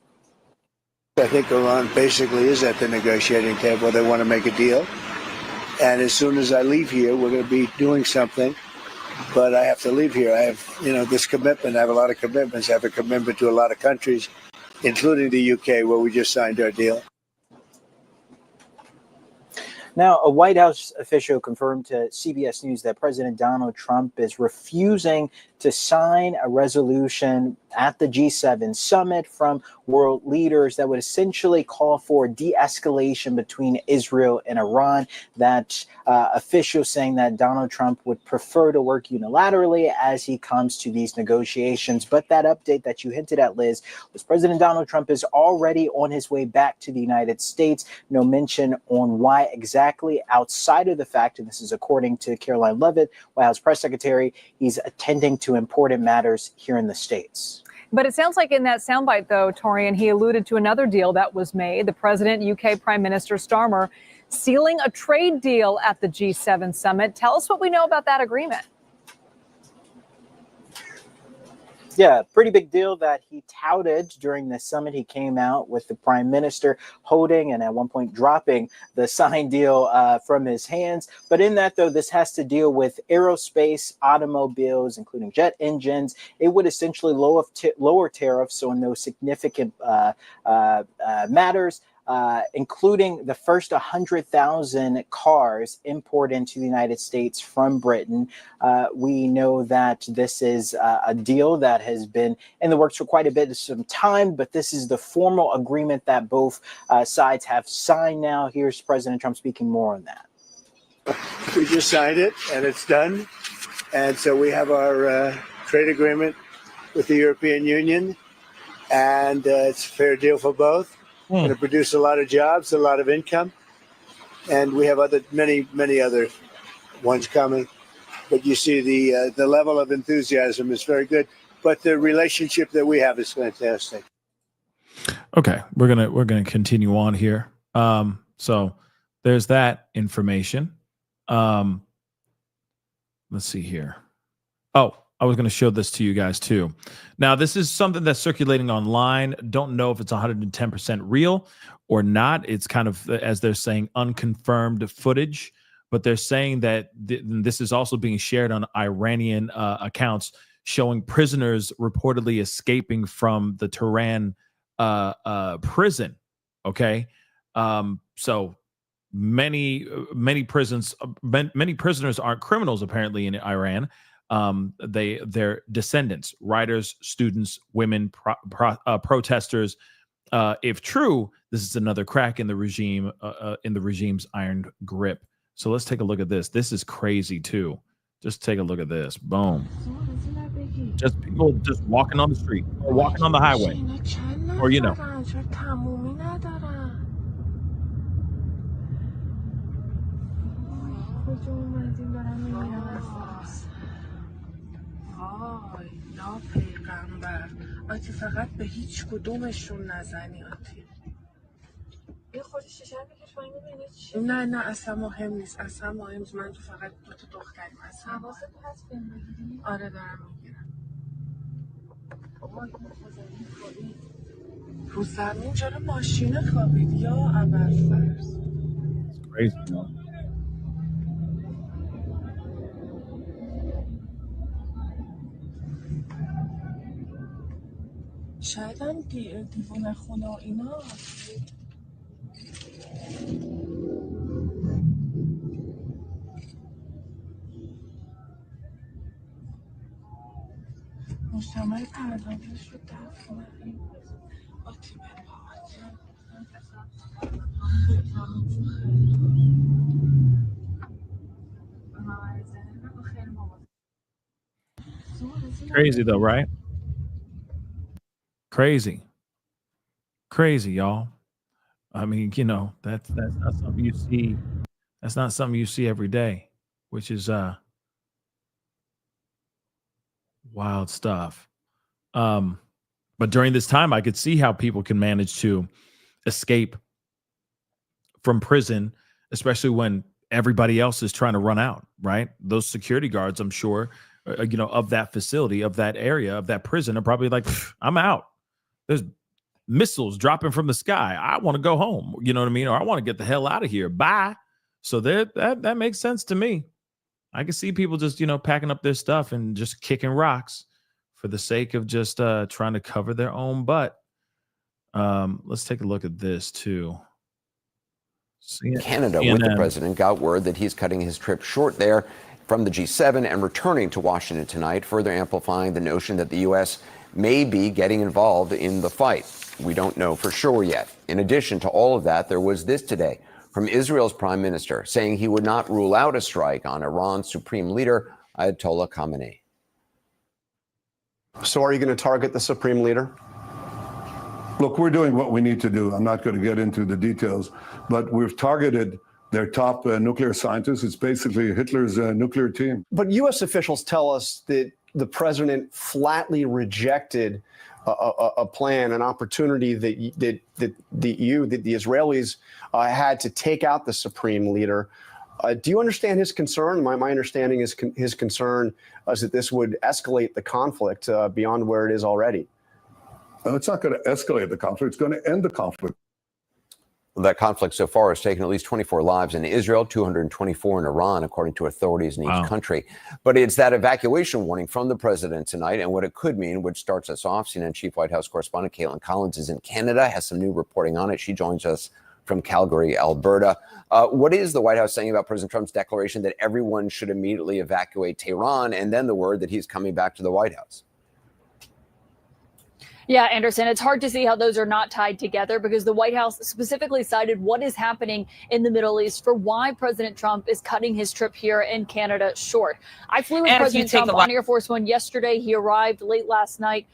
I think Iran basically is at the negotiating table. They want to make a deal. And as soon as I leave here, we're going to be doing something. But I have to leave here. I have, this commitment. I have a lot of commitments. I have a commitment to a lot of countries, including the UK, where we just signed our deal. Now, a White House official confirmed to CBS News that President Donald Trump is refusing to sign a resolution at the G7 summit from world leaders that would essentially call for de-escalation between Israel and Iran. That official saying that Donald Trump would prefer to work unilaterally as he comes to these negotiations. But that update that you hinted at, Liz, was President Donald Trump is already on his way back to the United States. No mention on why exactly, outside of the fact, and this is according to Caroline Leavitt, White House press secretary, he's attending to to important matters here in the States. But it sounds like in that soundbite, though, Torian, he alluded to another deal that was made. The president, UK Prime Minister Starmer, sealing a trade deal at the G7 summit. Tell us what we know about that agreement. Yeah, pretty big deal that he touted during the summit. He came out with the prime minister holding and at one point dropping the signed deal from his hands. But in that, though, this has to deal with aerospace, automobiles, including jet engines. It would essentially lower tariffs on those significant matters. Including the first 100,000 cars imported into the United States from Britain. We know that this is a deal that has been in the works for quite a bit of some time, but this is the formal agreement that both sides have signed now. Here's President Trump speaking more on that. We just signed it, and it's done. And so we have our trade agreement with the European Union, and it's a fair deal for both. Going to produce a lot of jobs, a lot of income, and we have many other ones coming. But you see the level of enthusiasm is very good. But the relationship that we have is fantastic. Okay, we're gonna continue on here. So there's that information. Let's see here. Oh, I was going to show this to you guys too. Now, this is something that's circulating online. Don't know if it's 110% real or not. It's kind of, as they're saying, unconfirmed footage. But they're saying that this is also being shared on Iranian accounts showing prisoners reportedly escaping from the Tehran prison. Okay, so many prisoners aren't criminals apparently in Iran. They're descendants, writers, students, women, protesters. If true, this is another crack in the regime, in the regime's iron grip. So let's take a look at this. This is crazy too. Just take a look at this. Boom. Just people just walking on the street or walking on the highway, or you know. آتی فقط به هیچ کدومشون نزنی آتی. یه خود شیشه بکش پایین ببینی چی؟ نه اصلا مهم نیست. اصلا مهم نیست. من تو فقط دو تا دختریم اصلا. حواست هست بگیری؟ آره دارم میگیرم. بابا این خزانی خوابید. رو زمین چرا ماشین خوابید یا ابرفرز؟ Crazy, no? شاید هم دیوونه خونه و اینا مجتمع پردازش رو دفت نهیم آتی بپا Crazy though, right? Crazy, y'all. I mean, you know, that's not something you see. That's not something you see every day, which is wild stuff. But during this time, I could see how people can manage to escape from prison, especially when everybody else is trying to run out, right? Those security guards, I'm sure, you know, of that facility, of that area, of that prison are probably like, I'm out. There's missiles dropping from the sky. I want to go home. You know what I mean? Or I want to get the hell out of here. Bye. So that makes sense to me. I can see people just, you know, packing up their stuff and just kicking rocks for the sake of just trying to cover their own butt. Let's take a look at this too. Canada, with the president, got word that he's cutting his trip short there from the G7 and returning to Washington tonight, further amplifying the notion that the U.S. may be getting involved in the fight. We don't know for sure yet. In addition to all of that, there was this today from Israel's prime minister saying he would not rule out a strike on Iran's supreme leader, Ayatollah Khamenei. So are you going to target the supreme leader? Look, we're doing what we need to do. I'm not going to get into the details, but we've targeted their top nuclear scientists. It's basically Hitler's nuclear team. But U.S. officials tell us that the president flatly rejected a plan, an opportunity that the Israelis had to take out the supreme leader. Do you understand his concern? My understanding is his concern is that this would escalate the conflict beyond where it is already. It's not going to escalate the conflict. It's going to end the conflict. Well, that conflict so far has taken at least 24 lives in Israel, 224 in Iran, according to authorities in each country. But it's that evacuation warning from the president tonight and what it could mean, which starts us off. CNN Chief White House correspondent Caitlin Collins is in Canada, has some new reporting on it. She joins us from Calgary, Alberta. What is the White House saying about President Trump's declaration that everyone should immediately evacuate Tehran, and then the word that he's coming back to the White House? Yeah, Anderson, it's hard to see how those are not tied together because the White House specifically cited what is happening in the Middle East for why President Trump is cutting his trip here in Canada short. I flew with President Trump on Air Force One yesterday. He arrived late last night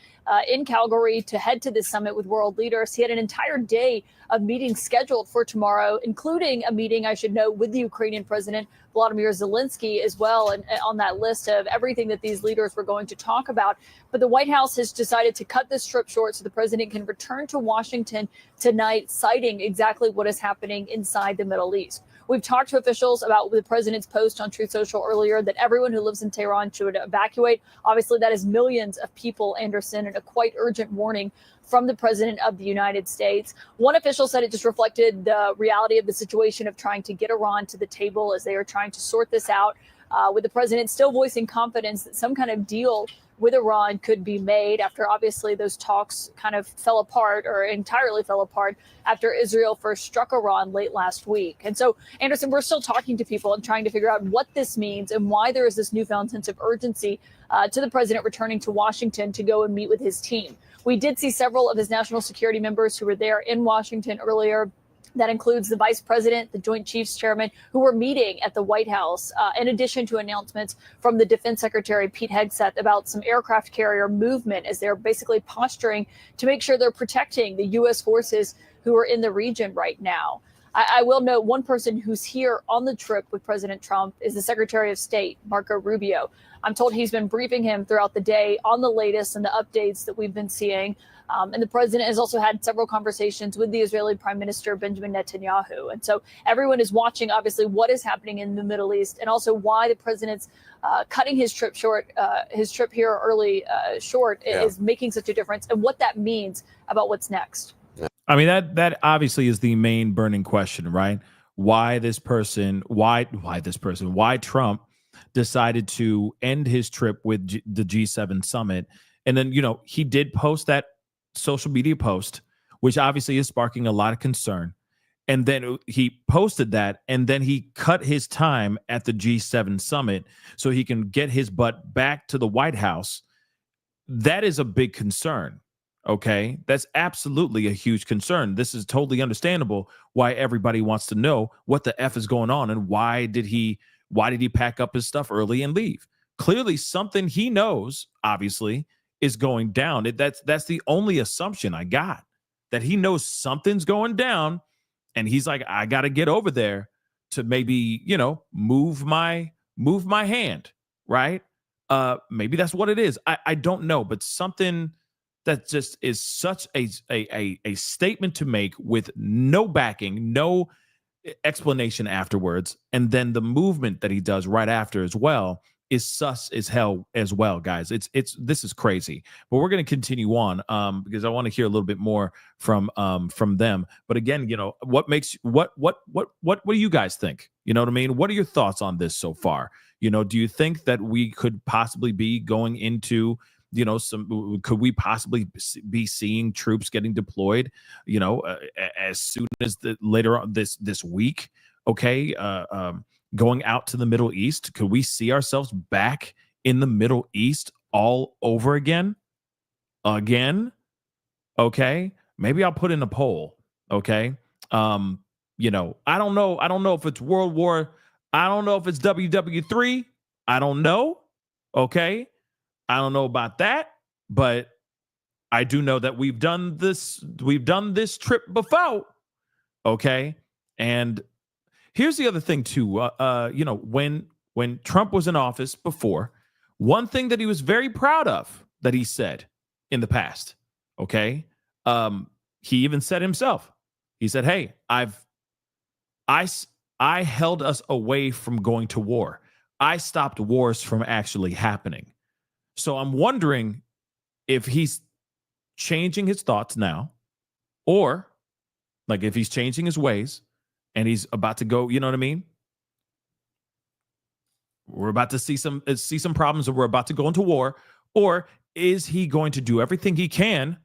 in Calgary to head to this summit with world leaders. He had an entire day of meetings scheduled for tomorrow, including a meeting, I should note, with the Ukrainian President Volodymyr Zelensky as well, and on that list of everything that these leaders were going to talk about. But the White House has decided to cut this trip short so the president can return to Washington tonight, citing exactly what is happening inside the Middle East. We've talked to officials about the president's post on Truth Social earlier that everyone who lives in Tehran should evacuate. Obviously, that is millions of people, Anderson, and a quite urgent warning from the president of the United States. One official said it just reflected the reality of the situation of trying to get Iran to the table as they are trying to sort this out, with the president still voicing confidence that some kind of deal with Iran could be made after obviously those talks kind of fell apart or entirely fell apart after Israel first struck Iran late last week. And so, Anderson, we're still talking to people and trying to figure out what this means and why there is this newfound sense of urgency to the president returning to Washington to go and meet with his team. We did see several of his national security members who were there in Washington earlier. That includes the vice president, the Joint Chiefs chairman, who were meeting at the White House, in addition to announcements from the defense secretary, Pete Hegseth, about some aircraft carrier movement as they're basically posturing to make sure they're protecting the U.S. forces who are in the region right now. I will note one person who's here on the trip with President Trump is the Secretary of State, Marco Rubio. I'm told he's been briefing him throughout the day on the latest and the updates that we've been seeing. And the president has also had several conversations with the Israeli Prime Minister, Benjamin Netanyahu. And so everyone is watching, obviously, what is happening in the Middle East and also why the president's cutting his trip short, his trip here early short is making such a difference and what that means about what's next. I mean, that obviously is the main burning question, right? Why Trump decided to end his trip with the G7 summit. And then, he did post that social media post, which obviously is sparking a lot of concern. And then he posted that, and then he cut his time at the G7 summit so he can get his butt back to the White House. That is a big concern. Okay, that's absolutely a huge concern. This is totally understandable why everybody wants to know what the F is going on and why did he pack up his stuff early and leave? Clearly something he knows, obviously, is going down. That's the only assumption I got, that he knows something's going down and he's like, I got to get over there to maybe, move my hand, right? Maybe that's what it is. I don't know, but something that just is such a statement to make with no backing, no explanation afterwards. And then the movement that he does right after as well is sus as hell as well, guys. This is crazy. But we're going to continue on because I want to hear a little bit more from them. But again, what do you guys think? You know what I mean? What are your thoughts on this so far? Do you think that we could possibly be going into could we possibly be seeing troops getting deployed, as soon as later on this week? Okay. Going out to the Middle East. Could we see ourselves back in the Middle East all over again? Okay. Maybe I'll put in a poll. Okay. I don't know. I don't know if it's World War. I don't know if it's WW3. I don't know. Okay. I don't know about that, but I do know that we've done this trip before. Okay. And here's the other thing too. When Trump was in office before, One thing that he was very proud of that he said in the past, okay? He even said himself, he said, hey, I held us away from going to war. I stopped wars from actually happening. So I'm wondering if he's changing his thoughts now, or like if he's changing his ways and he's about to go, you know what I mean? We're about to see some problems, and we're about to go into war. Or is he going to do everything he can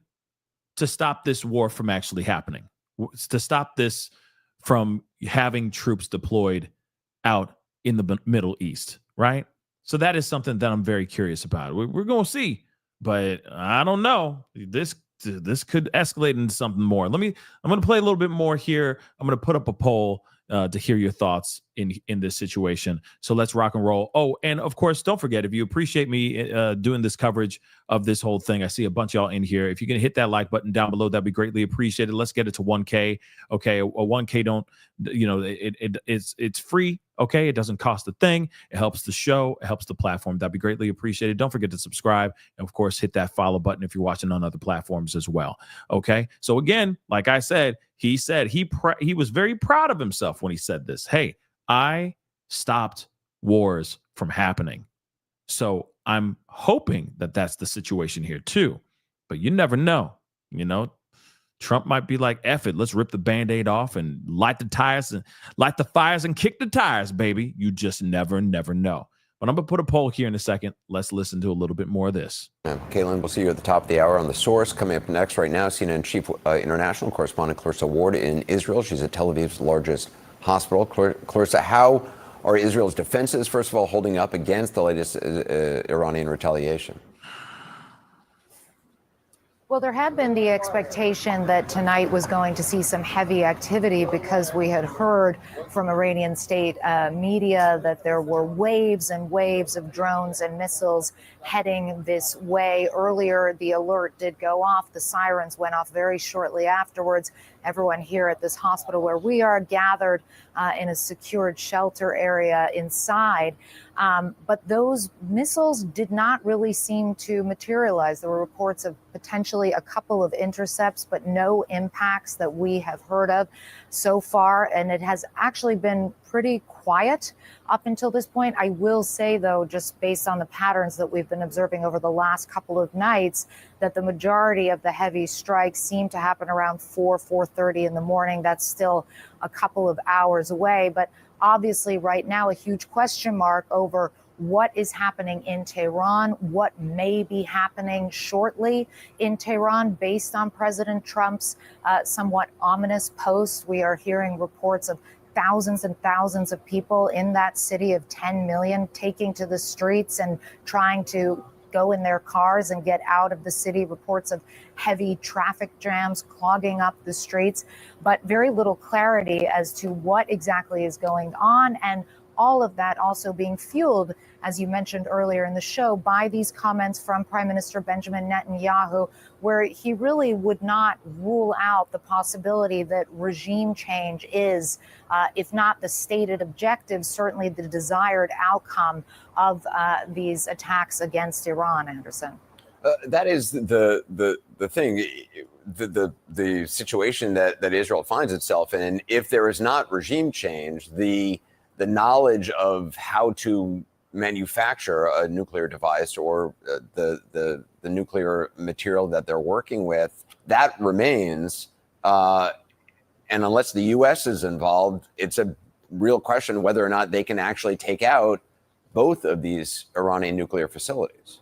to stop this war from actually happening, to stop this from having troops deployed out in the Middle East, right? So that is something that I'm very curious about. We're going to see, but I don't know. This could escalate into something more. I'm going to play a little bit more here. I'm going to put up a poll to hear your thoughts in this situation. So let's rock and roll. Oh, and of course, don't forget, if you appreciate me doing this coverage of this whole thing, I see a bunch of y'all in here. If you can hit that like button down below, that'd be greatly appreciated. Let's get it to 1K. Okay, a 1K don't, it's free. Okay, it doesn't cost a thing. It helps the show. It helps the platform. That'd be greatly appreciated. Don't forget to subscribe. And of course, hit that follow button if you're watching on other platforms as well. Okay, so again, like I said, he said he was very proud of himself when he said this. Hey, I stopped wars from happening. So I'm hoping that that's the situation here too. But you never know. Trump might be like, F it, let's rip the Band-Aid off and light the fires and kick the tires, baby. You just never know. But I'm going to put a poll here in a second. Let's listen to a little bit more of this. Caitlin, we'll see you at the top of the hour on The Source. Coming up next right now, CNN Chief International Correspondent Clarissa Ward in Israel. She's at Tel Aviv's largest hospital. Clarissa, how are Israel's defenses, first of all, holding up against the latest Iranian retaliation? Well, there had been the expectation that tonight was going to see some heavy activity because we had heard from Iranian state media that there were waves and waves of drones and missiles heading this way. Earlier, the alert did go off. The sirens went off very shortly afterwards. Everyone here at this hospital where we are gathered in a secured shelter area inside. But those missiles did not really seem to materialize. There were reports of potentially a couple of intercepts, but no impacts that we have heard of so far. And it has actually been pretty quiet up until this point. I will say, though, just based on the patterns that we've been observing over the last couple of nights, that the majority of the heavy strikes seem to happen around 4:30 in the morning. That's still a couple of hours away. But obviously, right now, a huge question mark over what is happening in Tehran, what may be happening shortly in Tehran based on President Trump's somewhat ominous post. We are hearing reports of thousands and thousands of people in that city of 10 million taking to the streets and trying to go in their cars and get out of the city. Reports of heavy traffic jams clogging up the streets, but very little clarity as to what exactly is going on. And all of that also being fueled, as you mentioned earlier in the show, by these comments from Prime Minister Benjamin Netanyahu, where he really would not rule out the possibility that regime change is, if not the stated objective, certainly the desired outcome of these attacks against Iran, Anderson. That is the thing, the situation that Israel finds itself in. If there is not regime change, the knowledge of how to manufacture a nuclear device or the nuclear material that they're working with, that remains. And unless the U.S. is involved, it's a real question whether or not they can actually take out both of these Iranian nuclear facilities.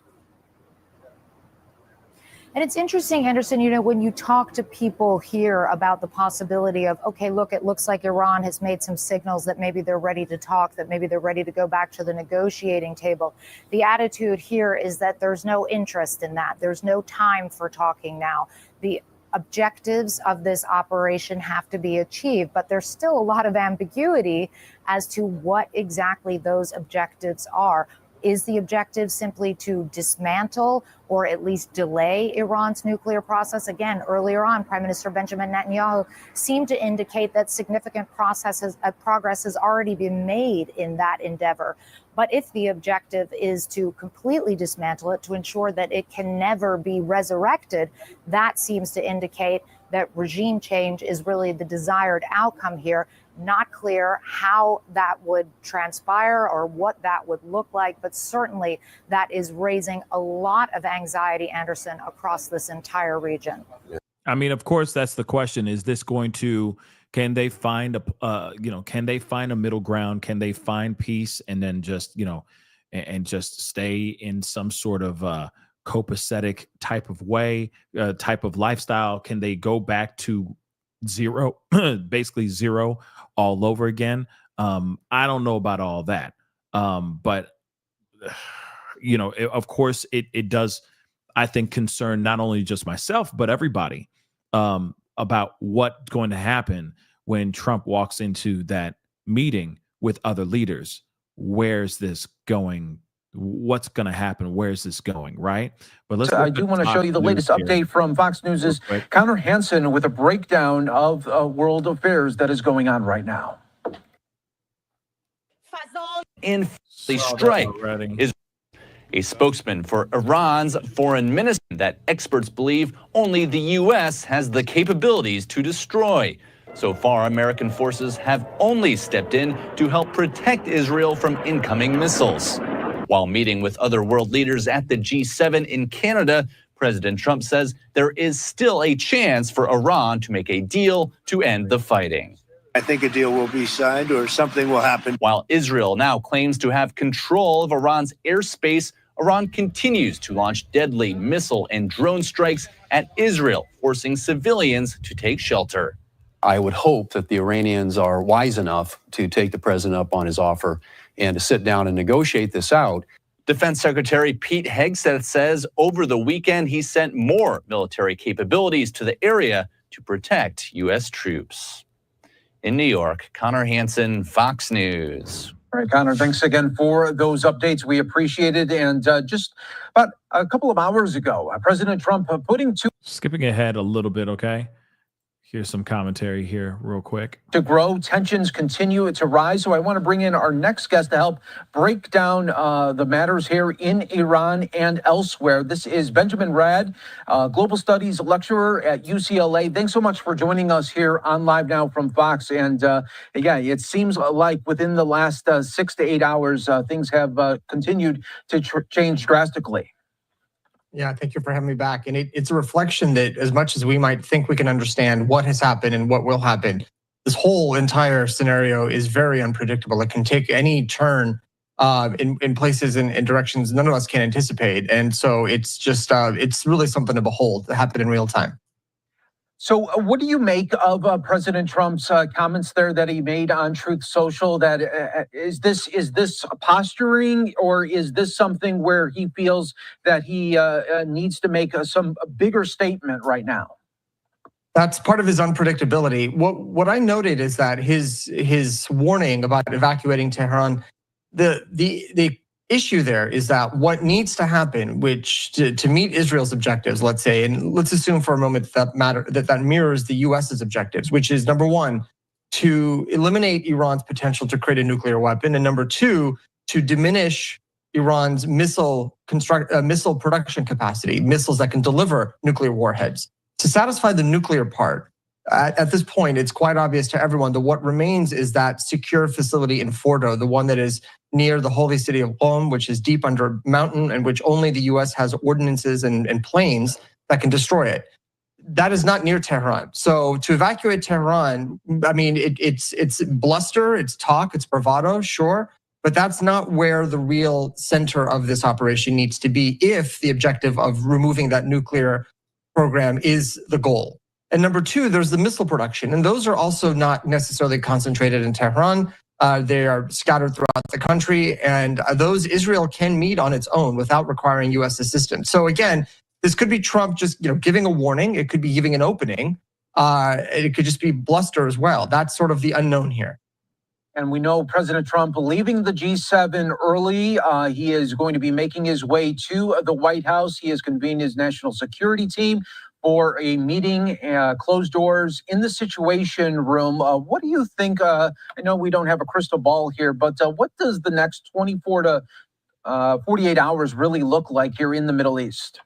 And it's interesting, Anderson, when you talk to people here about the possibility of, okay, look, it looks like Iran has made some signals that maybe they're ready to talk, that maybe they're ready to go back to the negotiating table. The attitude here is that there's no interest in that. There's no time for talking now. The objectives of this operation have to be achieved, but there's still a lot of ambiguity as to what exactly those objectives are. Is the objective simply to dismantle or at least delay Iran's nuclear process? Again, earlier on, Prime Minister Benjamin Netanyahu seemed to indicate that significant progress has already been made in that endeavor. But if the objective is to completely dismantle it, to ensure that it can never be resurrected, that seems to indicate that regime change is really the desired outcome here. Not clear how that would transpire or what that would look like, but certainly that is raising a lot of anxiety, Anderson, across this entire region. I mean, of course, that's the question. Is this going to, can they find can they find a middle ground? Can they find peace and then just, and just stay in some sort of copacetic type of way, type of lifestyle? Can they go back to zero, basically zero all over again? I don't know about all that. But, of course, it does, I think, concern not only just myself, but everybody about what's going to happen when Trump walks into that meeting with other leaders. Where's this going? What's going to happen? Where's this going? Right. But let's. I do want to show you the latest update from Fox News' Connor Hansen with a breakdown of world affairs that is going on right now. In the strike is a spokesman for Iran's foreign ministry that experts believe only the U.S. has the capabilities to destroy. So far, American forces have only stepped in to help protect Israel from incoming missiles. While meeting with other world leaders at the G7 in Canada, President Trump says there is still a chance for Iran to make a deal to end the fighting. I think a deal will be signed or something will happen. While Israel now claims to have control of Iran's airspace, Iran continues to launch deadly missile and drone strikes at Israel, forcing civilians to take shelter. I would hope that the Iranians are wise enough to take the president up on his offer and to sit down and negotiate this out. Defense Secretary Pete Hegseth says over the weekend he sent more military capabilities to the area to protect U.S. troops. In New York, Connor Hansen, Fox News. All right, Connor, thanks again for those updates. We appreciate it. And just about a couple of hours ago, President Trump putting two... Skipping ahead a little bit, okay? Here's some commentary here real quick. To grow, tensions continue to rise. So I want to bring in our next guest to help break down the matters here in Iran and elsewhere. This is Benjamin Rad, Global Studies lecturer at UCLA. Thanks so much for joining us here on Live Now from Fox. And yeah, it seems like within the last 6 to 8 hours, things have continued to change drastically. Yeah, thank you for having me back. And it's a reflection that as much as we might think we can understand what has happened and what will happen, this whole entire scenario is very unpredictable. It can take any turn in places and directions none of us can anticipate. And so it's just, it's really something to behold that happen in real time. So what do you make of President Trump's comments there that he made on Truth Social? That is this posturing, or is this something where he feels that he needs to make some bigger statement right now? That's part of his unpredictability. What I noted is that his warning about evacuating Tehran, the issue there is that what needs to happen, which to meet Israel's objectives, let's say, and let's assume for a moment that mirrors the US's objectives, which is number one, to eliminate Iran's potential to create a nuclear weapon, and number two, to diminish Iran's missile production capacity, missiles that can deliver nuclear warheads. To satisfy the nuclear part, at this point, it's quite obvious to everyone that what remains is that secure facility in Fordo, the one that is near the holy city of Qom, which is deep under a mountain and which only the US has ordinances and planes that can destroy it. That is not near Tehran. So to evacuate Tehran, I mean, it's bluster, it's talk, it's bravado, sure, but that's not where the real center of this operation needs to be if the objective of removing that nuclear program is the goal. And number two, there's the missile production. And those are also not necessarily concentrated in Tehran. They are scattered throughout the country. And those Israel can meet on its own without requiring US assistance. So again, this could be Trump just giving a warning. It could be giving an opening. It could just be bluster as well. That's sort of the unknown here. And we know President Trump leaving the G7 early. He is going to be making his way to the White House. He has convened his national security team for a meeting, closed doors in the Situation Room. What do you think? I know we don't have a crystal ball here, but what does the next 24 to 48 hours really look like here in the Middle East?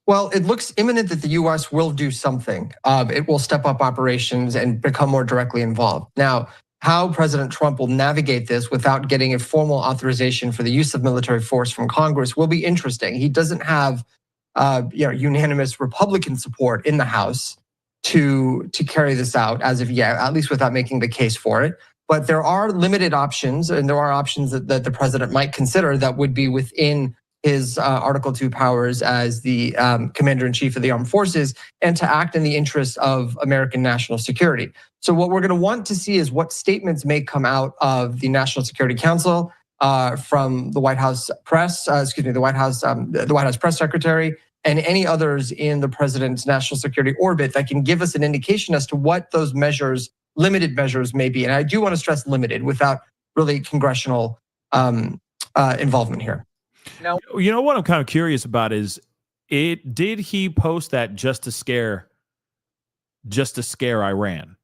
Well, it looks imminent that the U.S. will do something. It will step up operations and become more directly involved. Now, how President Trump will navigate this without getting a formal authorization for the use of military force from Congress will be interesting. He doesn't have unanimous Republican support in the House to carry this out as of yet, at least without making the case for it. But there are limited options, and there are options that the president might consider that would be within his Article 2 powers as the commander-in-chief of the armed forces, and to act in the interest of American national security. So what we're going to want to see is what statements may come out of the National Security Council, from the White House press, the White House press secretary, and any others in the president's national security orbit that can give us an indication as to what those measures, limited measures, may be. And I do want to stress limited, without really congressional involvement here. Now, you know what I'm kind of curious about is, did he post that just to scare Iran,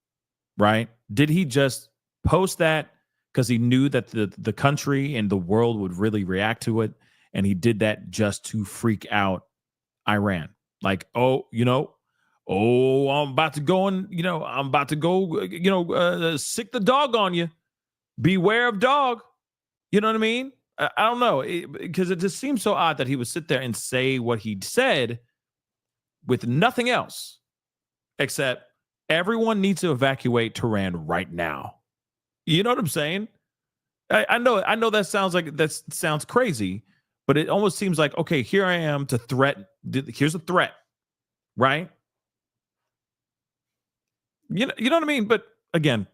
right? Did he just post that because he knew that the country and the world would really react to it, and he did that just to freak out Iran? Like, I'm about to go sick the dog on you. Beware of dog. You know what I mean? I don't know, because it just seems so odd that he would sit there and say what he said with nothing else except everyone needs to evacuate Tehran right now. You know what I'm saying? I know that sounds crazy, but it almost seems like, okay, here I am to threaten. Here's a threat, right? You know what I mean? But again,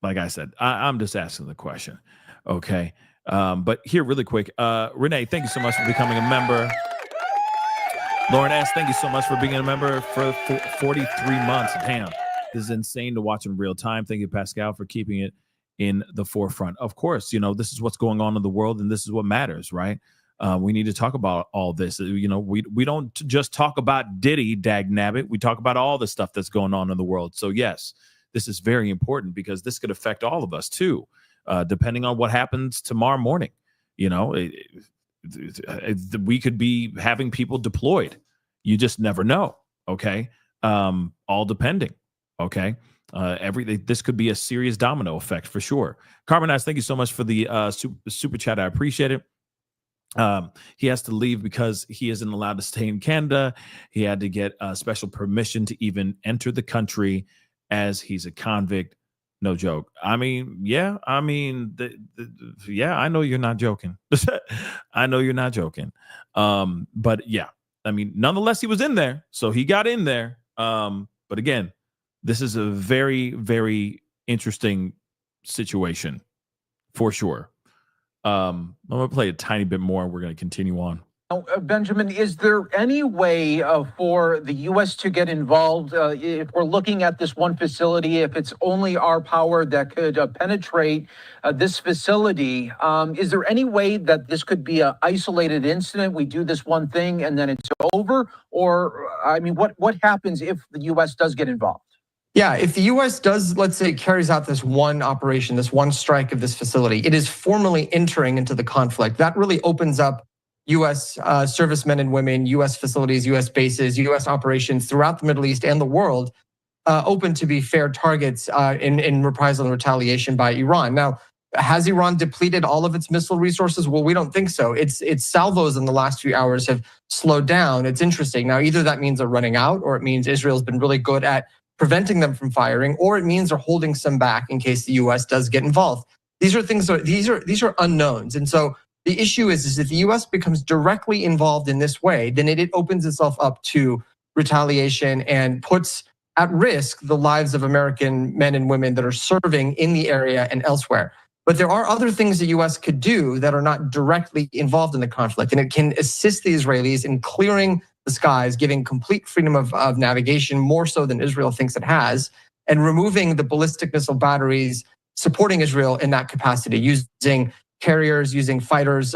like I said, I'm just asking the question. Okay. But here, really quick, Renee, thank you so much for becoming a member. Lauren S., thank you so much for being a member for 43 months. Damn, this is insane to watch in real time. Thank you, Pascal, for keeping it in the forefront. Of course, this is what's going on in the world, and this is what matters, right? We need to talk about all this. We don't just talk about Diddy, dagnabbit. We talk about all the stuff that's going on in the world. So yes, this is very important because this could affect all of us too. Depending on what happens tomorrow morning, we could be having people deployed. You just never know. Okay. All depending. Okay. This could be a serious domino effect for sure. Carbonize, thank you so much for the super chat. I appreciate it. He has to leave because he isn't allowed to stay in Canada. He had to get special permission to even enter the country as he's a convict. No joke. I mean, yeah. I mean, I know you're not joking. I know you're not joking. But yeah, I mean, nonetheless, he was in there, so he got in there. But again, this is a very, very interesting situation for sure. I'm gonna play a tiny bit more, and we're gonna continue on. Now, Benjamin, is there any way for the U.S. to get involved if we're looking at this one facility, if it's only our power that could penetrate this facility? Is there any way that this could be an isolated incident? We do this one thing and then it's over? Or, I mean, what happens if the U.S. does get involved? Yeah, if the U.S. does, let's say, carries out this one operation, this one strike of this facility, it is formally entering into the conflict. That really opens up U.S. servicemen and women, U.S. facilities, U.S. bases, U.S. operations throughout the Middle East and the world, open to be fair targets in reprisal and retaliation by Iran. Now, has Iran depleted all of its missile resources? Well, we don't think so. Its salvos in the last few hours have slowed down. It's interesting. Now, either that means they're running out, or it means Israel's been really good at preventing them from firing, or it means they're holding some back in case the U.S. does get involved. These are unknowns, and so. The issue is if the U.S. becomes directly involved in this way, then it opens itself up to retaliation and puts at risk the lives of American men and women that are serving in the area and elsewhere. But there are other things the U.S. could do that are not directly involved in the conflict, and it can assist the Israelis in clearing the skies, giving complete freedom of navigation, more so than Israel thinks it has, and removing the ballistic missile batteries supporting Israel in that capacity, using carriers, using fighters,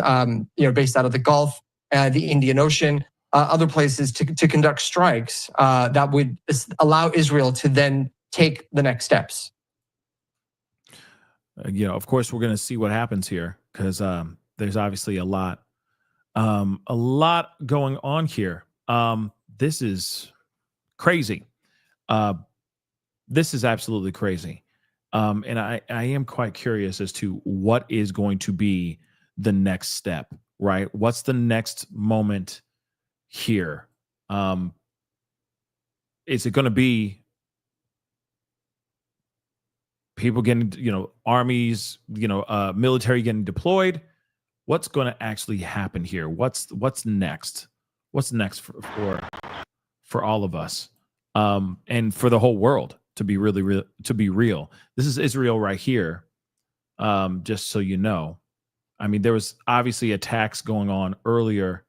based out of the Gulf, the Indian Ocean, other places to conduct strikes that would allow Israel to then take the next steps. Of course, we're going to see what happens here because there's obviously a lot going on here. This is crazy. This is absolutely crazy. And I am quite curious as to what is going to be the next step, right? What's the next moment here? Is it going to be people getting, armies, military getting deployed? What's going to actually happen here? What's next? What's next for all of us, and for the whole world? To be really real, this is Israel right here. Just so you know, I mean, there was obviously attacks going on earlier,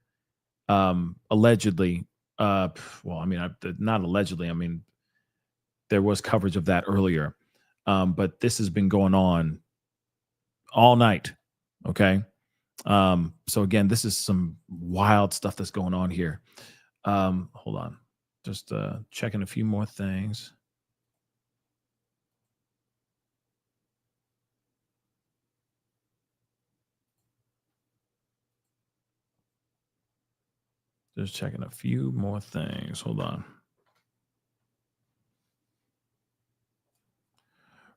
allegedly. Not allegedly. I mean, there was coverage of that earlier, but this has been going on all night. Okay, so again, this is some wild stuff that's going on here. Hold on, just checking a few more things. Just checking a few more things. Hold on.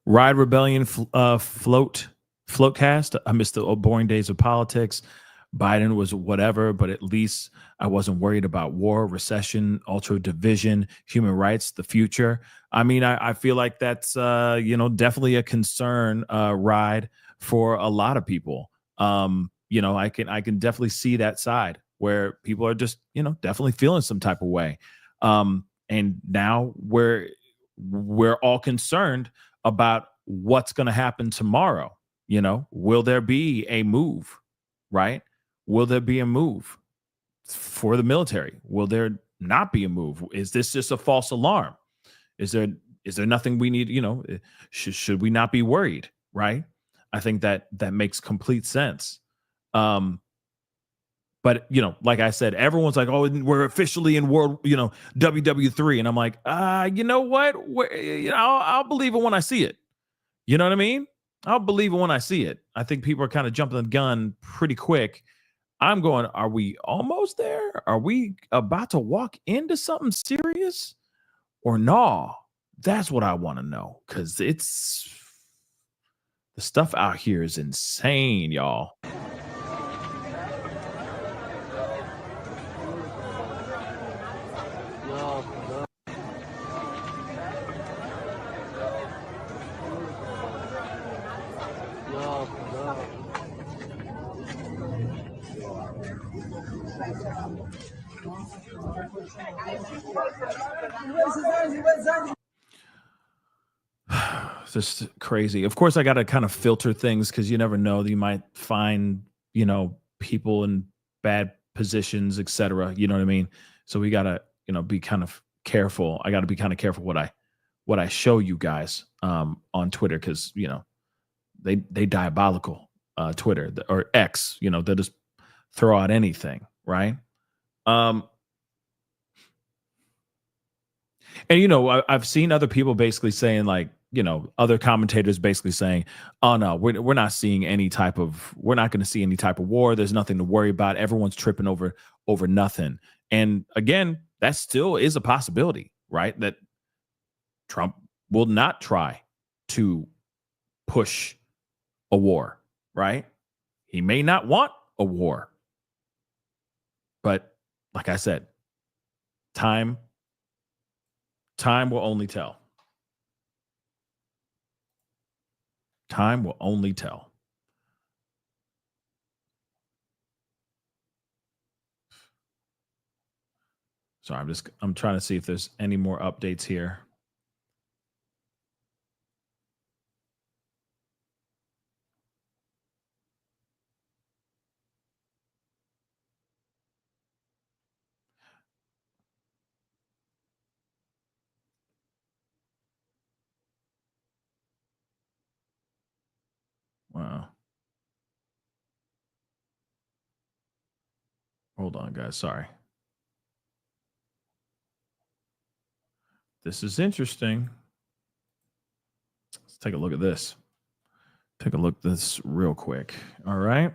Ride Rebellion Floatcast. I missed the boring days of politics. Biden was whatever, but at least I wasn't worried about war, recession, ultra division, human rights, the future. I mean, I feel like that's definitely a concern, Ride, for a lot of people. I can definitely see that side where people are just, definitely feeling some type of way. And now we're all concerned about what's going to happen tomorrow. Will there be a move, right? Will there be a move for the military? Will there not be a move? Is this just a false alarm? Is there nothing we need? Should we not be worried, right? I think that makes complete sense. But like I said, everyone's like, "Oh, we're officially in world, WW3," and I'm like, you know what? I'll believe it when I see it. You know what I mean? I'll believe it when I see it. I think people are kind of jumping the gun pretty quick. I'm going, are we almost there? Are we about to walk into something serious or no? That's what I want to know, because the stuff out here is insane, y'all. Just crazy. Of course, I got to kind of filter things because you never know. You might find, people in bad positions, etc. You know what I mean? So we got to, be kind of careful. I got to be kind of careful what I show you guys on Twitter, because, they diabolical, Twitter or X, they'll just throw out anything, right? And I've seen other people basically saying, like, other commentators basically saying, "Oh no, we're not seeing any type of, we're not going to see any type of war. There's nothing to worry about. Everyone's tripping over nothing." And again, that still is a possibility, right? That Trump will not try to push a war, right? He may not want a war, but like I said, time will only tell. Time will only tell. Sorry, I'm trying to see if there's any more updates here. Hold on, guys. Sorry. This is interesting. Let's take a look at this. Take a look at this real quick. All right.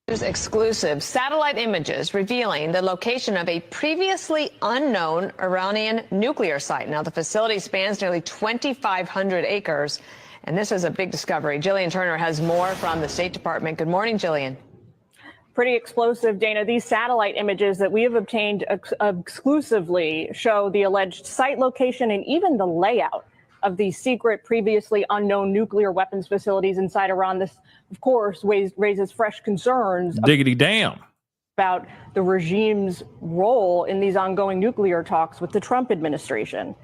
Exclusive satellite images revealing the location of a previously unknown Iranian nuclear site. Now, the facility spans nearly 2,500 acres, and this is a big discovery. Jillian Turner has more from the State Department. Good morning, Jillian. Pretty explosive, Dana. These satellite images that we have obtained exclusively show the alleged site location and even the layout of the secret, previously unknown nuclear weapons facilities inside Iran. This, of course, raises fresh concerns. Diggity damn. About the regime's role in these ongoing nuclear talks with the Trump administration.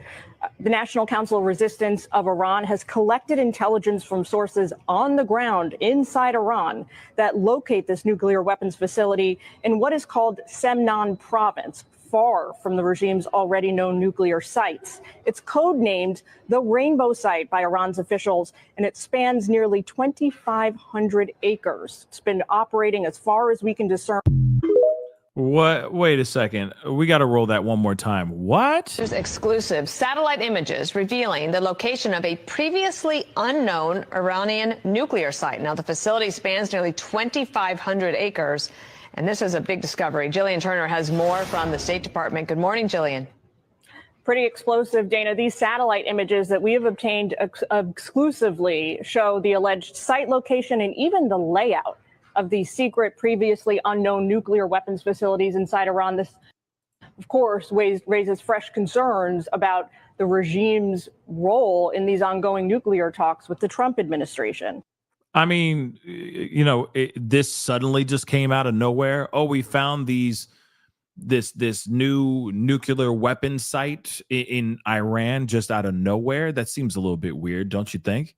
The National Council of Resistance of Iran has collected intelligence from sources on the ground inside Iran that locate this nuclear weapons facility in what is called Semnan province, far from the regime's already known nuclear sites. It's codenamed the Rainbow Site by Iran's officials, and it spans nearly 2,500 acres. It's been operating as far as we can discern. What? Wait a second. We got to roll that one more time. What? There's exclusive satellite images revealing the location of a previously unknown Iranian nuclear site. Now, the facility spans nearly 2,500 acres, and this is a big discovery. Jillian Turner has more from the State Department. Good morning, Jillian. Pretty explosive, Dana. These satellite images that we have obtained exclusively show the alleged site location and even the layout of the secret, previously unknown nuclear weapons facilities inside Iran. This, of course, raises fresh concerns about the regime's role in these ongoing nuclear talks with the Trump administration. I mean, you know, this suddenly just came out of nowhere. Oh, we found this new nuclear weapon site in Iran just out of nowhere. That seems a little bit weird, don't you think?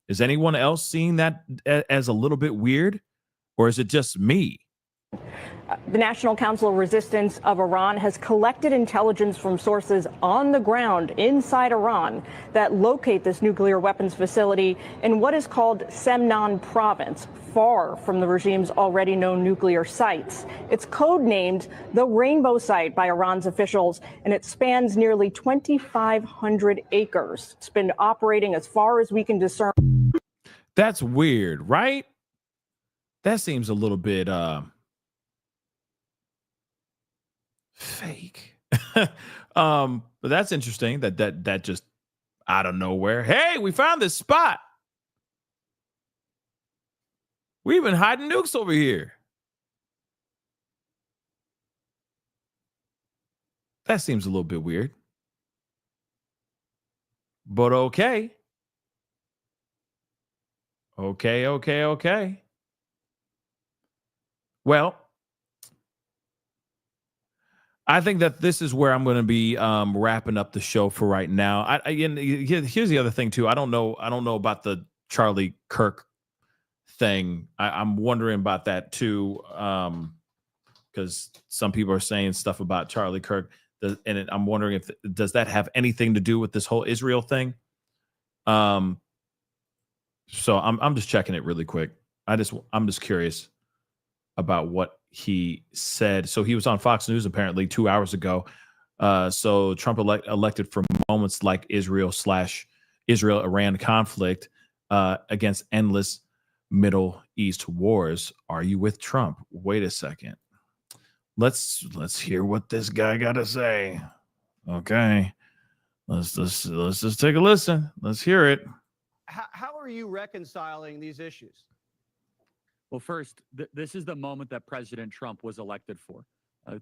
Is anyone else seeing that as a little bit weird, or is it just me? The National Council of Resistance of Iran has collected intelligence from sources on the ground inside Iran that locate this nuclear weapons facility in what is called Semnan province, far from the regime's already known nuclear sites. It's codenamed the Rainbow Site by Iran's officials, and it spans nearly 2,500 acres. It's been operating as far as we can discern. That's weird, right? That seems a little bit fake. But that's interesting that just out of nowhere. Hey, we found this spot. We've been hiding nukes over here. That seems a little bit weird. But okay. Okay. Well, I think that this is where I'm going to be wrapping up the show for right now. Here's the other thing too. I don't know about the Charlie Kirk thing. I'm wondering about that too, because some people are saying stuff about Charlie Kirk, and I'm wondering does that have anything to do with this whole Israel thing? So I'm just checking it really quick. I'm just curious about what he said. So he was on Fox News apparently 2 hours ago. So Trump elected for moments like Israel-Iran conflict against endless Middle East wars. Are you with Trump? Wait a second. Let's hear what this guy got to say. Okay. Let's just take a listen. Let's hear it. How are you reconciling these issues? Well, first, this is the moment that President Trump was elected for.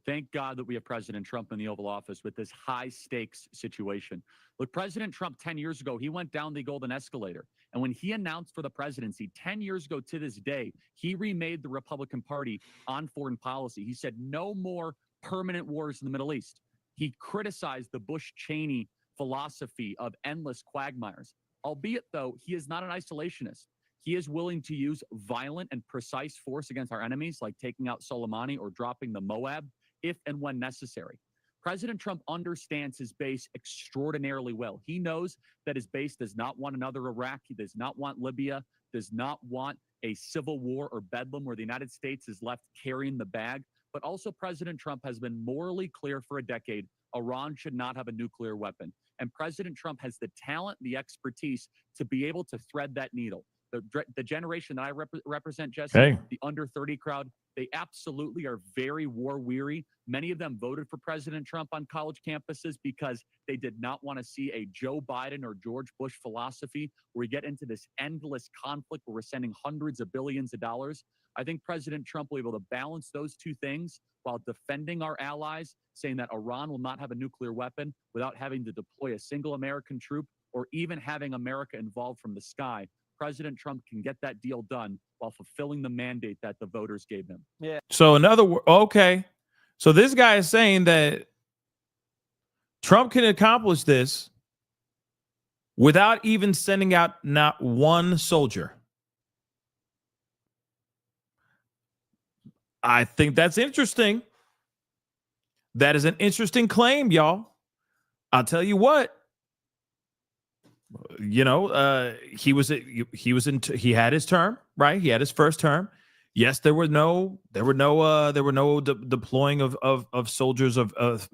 Thank God that we have President Trump in the Oval Office with this high-stakes situation. Look, President Trump 10 years ago, he went down the golden escalator. And when he announced for the presidency 10 years ago to this day, he remade the Republican Party on foreign policy. He said no more permanent wars in the Middle East. He criticized the Bush-Cheney philosophy of endless quagmires. Albeit, though, he is not an isolationist. He is willing to use violent and precise force against our enemies, like taking out Soleimani or dropping the Moab, if and when necessary. President Trump understands his base extraordinarily well. He knows that his base does not want another Iraq. He does not want Libya, does not want a civil war or bedlam where the United States is left carrying the bag. but also President Trump has been morally clear for a decade. Iran should not have a nuclear weapon. And President Trump has the talent, the expertise to be able to thread that needle. The generation that I represent, Jesse, the under 30 crowd, they absolutely are very war weary. Many of them voted for President Trump on college campuses because they did not want to see a Joe Biden or George Bush philosophy where we get into this endless conflict where we're sending hundreds of billions of dollars. I think President Trump will be able to balance those two things while defending our allies, saying that Iran will not have a nuclear weapon without having to deploy a single American troop or even having America involved from the sky. President Trump can get that deal done while fulfilling the mandate that the voters gave him. Yeah. So in other words, okay. So this guy is saying that Trump can accomplish this without even sending out not one soldier. I think that's interesting. That is an interesting claim, y'all. I'll tell you what. You know, he had his term, right? He had his first term. Yes, there were no deploying of soldiers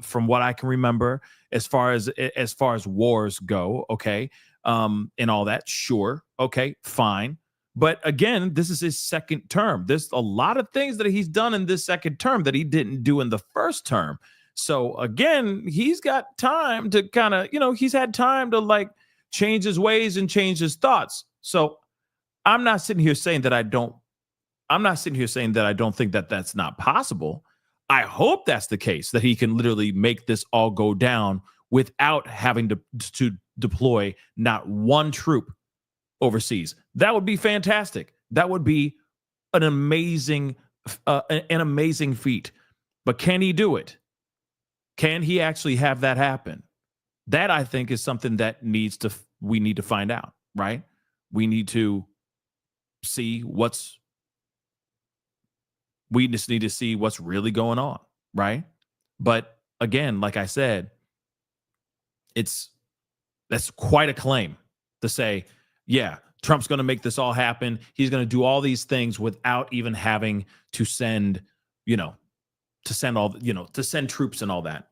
from what I can remember as far as wars go. Okay, and all that. Sure, okay, fine. But again, this is his second term. There's a lot of things that he's done in this second term that he didn't do in the first term. So again, he's got time to kind of, he's had time to like change his ways and change his thoughts. So I'm not sitting here saying that I don't think that that's not possible. I hope that's the case, that he can literally make this all go down without having to deploy not one troop overseas. That would be fantastic. That would be an amazing feat. But can he do it? Can he actually have that happen? That, I think, is something that we need to find out, right? We need to see we just need to see what's really going on, right? But again, like I said, that's quite a claim to say, yeah, Trump's going to make this all happen. He's going to do all these things without even having to send troops and all that.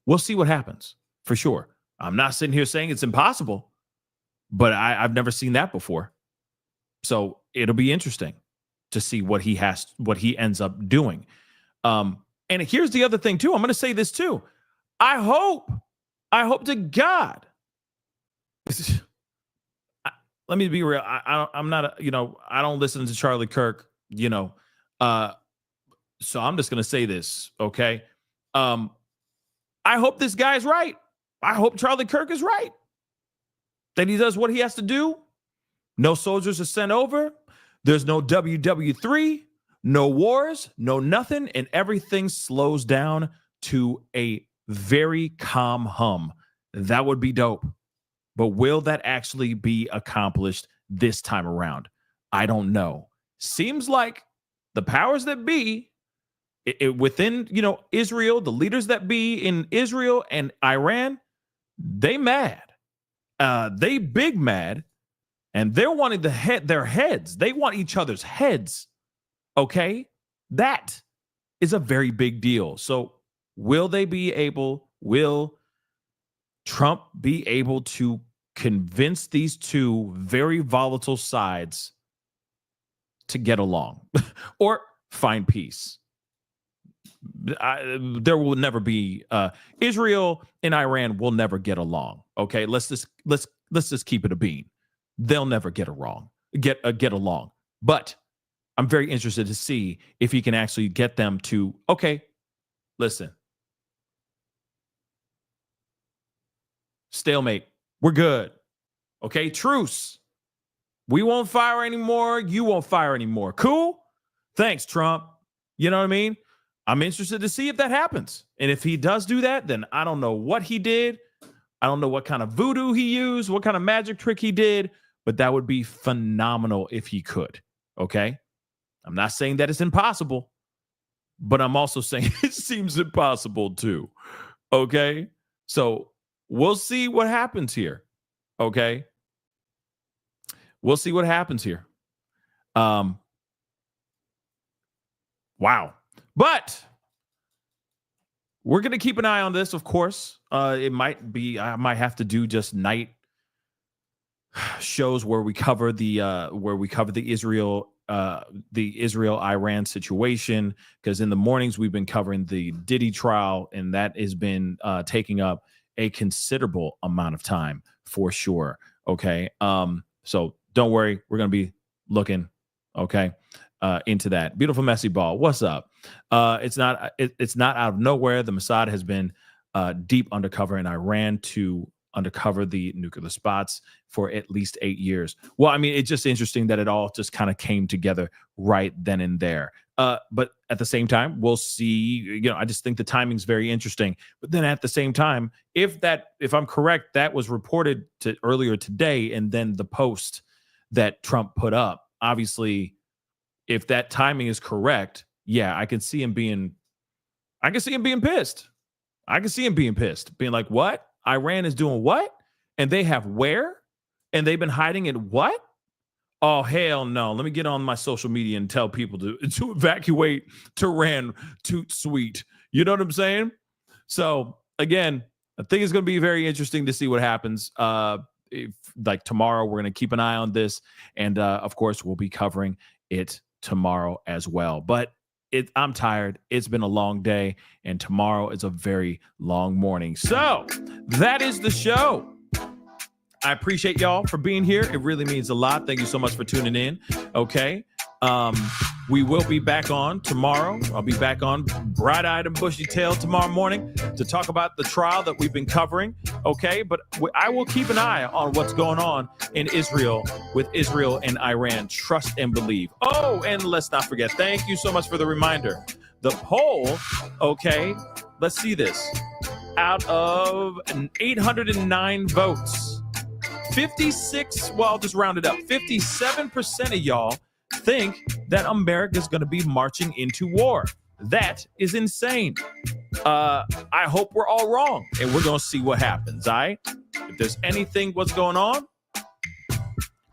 We'll see what happens for sure. I'm not sitting here saying it's impossible, but I've never seen that before. So it'll be interesting to see what he ends up doing. And here's the other thing too. I'm going to say this too. I hope to God. Let me be real. I'm not, I don't listen to Charlie Kirk, so I'm just going to say this. Okay. I hope this guy's right. I hope Charlie Kirk is right. That he does what he has to do. No soldiers are sent over. There's no WW3, no wars, no nothing, and everything slows down to a very calm hum. That would be dope. But will that actually be accomplished this time around? I don't know. Seems like the powers that be within, Israel, the leaders that be in Israel and Iran, they mad. They big mad. And they're wanting their heads. They want each other's heads. Okay? That is a very big deal. So will Trump be able to convince these two very volatile sides to get along or find peace? There will never be Israel and Iran will never get along. Okay? Let's just keep it a bean. They'll never get along. But I'm very interested to see if he can actually get them to, okay, listen. Stalemate. We're good. Okay, truce. We won't fire anymore. You won't fire anymore. Cool? Thanks, Trump. You know what I mean? I'm interested to see if that happens. And if he does do that, then I don't know what he did. I don't know what kind of voodoo he used, what kind of magic trick he did. But that would be phenomenal if he could, okay? I'm not saying that it's impossible, but I'm also saying it seems impossible too, okay? So we'll see what happens here, okay? We'll see what happens here. Wow. But we're going to keep an eye on this, of course. I might have to do just night shows where we cover the Israel-Iran situation, because in the mornings we've been covering the Diddy trial, and that has been taking up a considerable amount of time for sure. Okay. So don't worry, we're going to be looking into that. Beautiful Messy Ball, what's up? It's not out of nowhere. The Mossad has been deep undercover in Iran to undercover the nuclear spots for at least 8 years. Well, I mean, it's just interesting that it all just kind of came together right then and there. But at the same time, we'll see. I just think the timing's very interesting. But then at the same time, if I'm correct, that was reported to earlier today, and then the post that Trump put up, obviously, if that timing is correct, yeah, I can see him being pissed. I can see him being pissed, being like, what? Iran is doing what? And they have where? And they've been hiding it what? Oh, hell no. Let me get on my social media and tell people to evacuate Tehran toot sweet. You know what I'm saying? So, again, I think it's going to be very interesting to see what happens. Tomorrow, we're going to keep an eye on this. And, of course, we'll be covering it tomorrow as well. But I'm tired. It's been a long day, and tomorrow is a very long morning. So that is the show. I appreciate y'all for being here. It really means a lot. Thank you so much for tuning in. Okay. We will be back on tomorrow. I'll be back on bright-eyed and bushy-tailed tomorrow morning to talk about the trial that we've been covering. Okay. But I will keep an eye on what's going on in Israel with Israel and Iran. Trust and believe. Oh, and let's not forget. Thank you so much for the reminder. The poll. Okay. Let's see this. Out of 809 votes, 56, well, I'll just round it up. 57% of y'all think that America is going to be marching into war. That is insane. I hope we're all wrong, and we're going to see what happens, all right? If there's anything what's going on,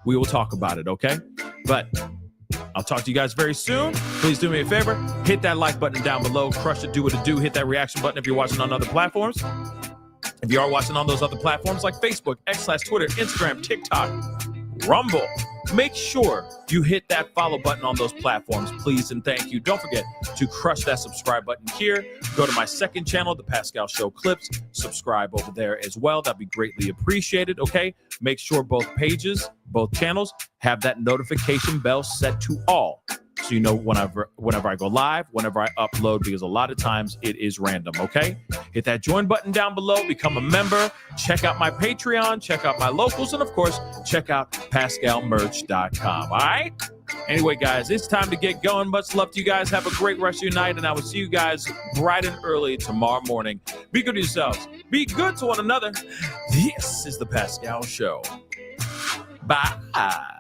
we will talk about it, okay? But I'll talk to you guys very soon. Please do me a favor. Hit that like button down below. Crush it, do what it do. Hit that reaction button if you're watching on other platforms. If you are watching on those other platforms like Facebook, X/ Twitter, Instagram, TikTok, Rumble, make sure you hit that follow button on those platforms, please, and thank you. Don't forget to crush that subscribe button here. Go to my second channel, The Pascal Show Clips. Subscribe over there as well. That'd be greatly appreciated, okay? Make sure both pages, both channels, have that notification bell set to all, so you know whenever I go live, whenever I upload, because a lot of times it is random, okay? Hit that join button down below, become a member, check out my Patreon, check out my locals, and of course, check out PascalMerch.com, all right? Anyway, guys, it's time to get going. Much love to you guys. Have a great rest of your night, and I will see you guys bright and early tomorrow morning. Be good to yourselves. Be good to one another. This is The Pascal Show. Bye.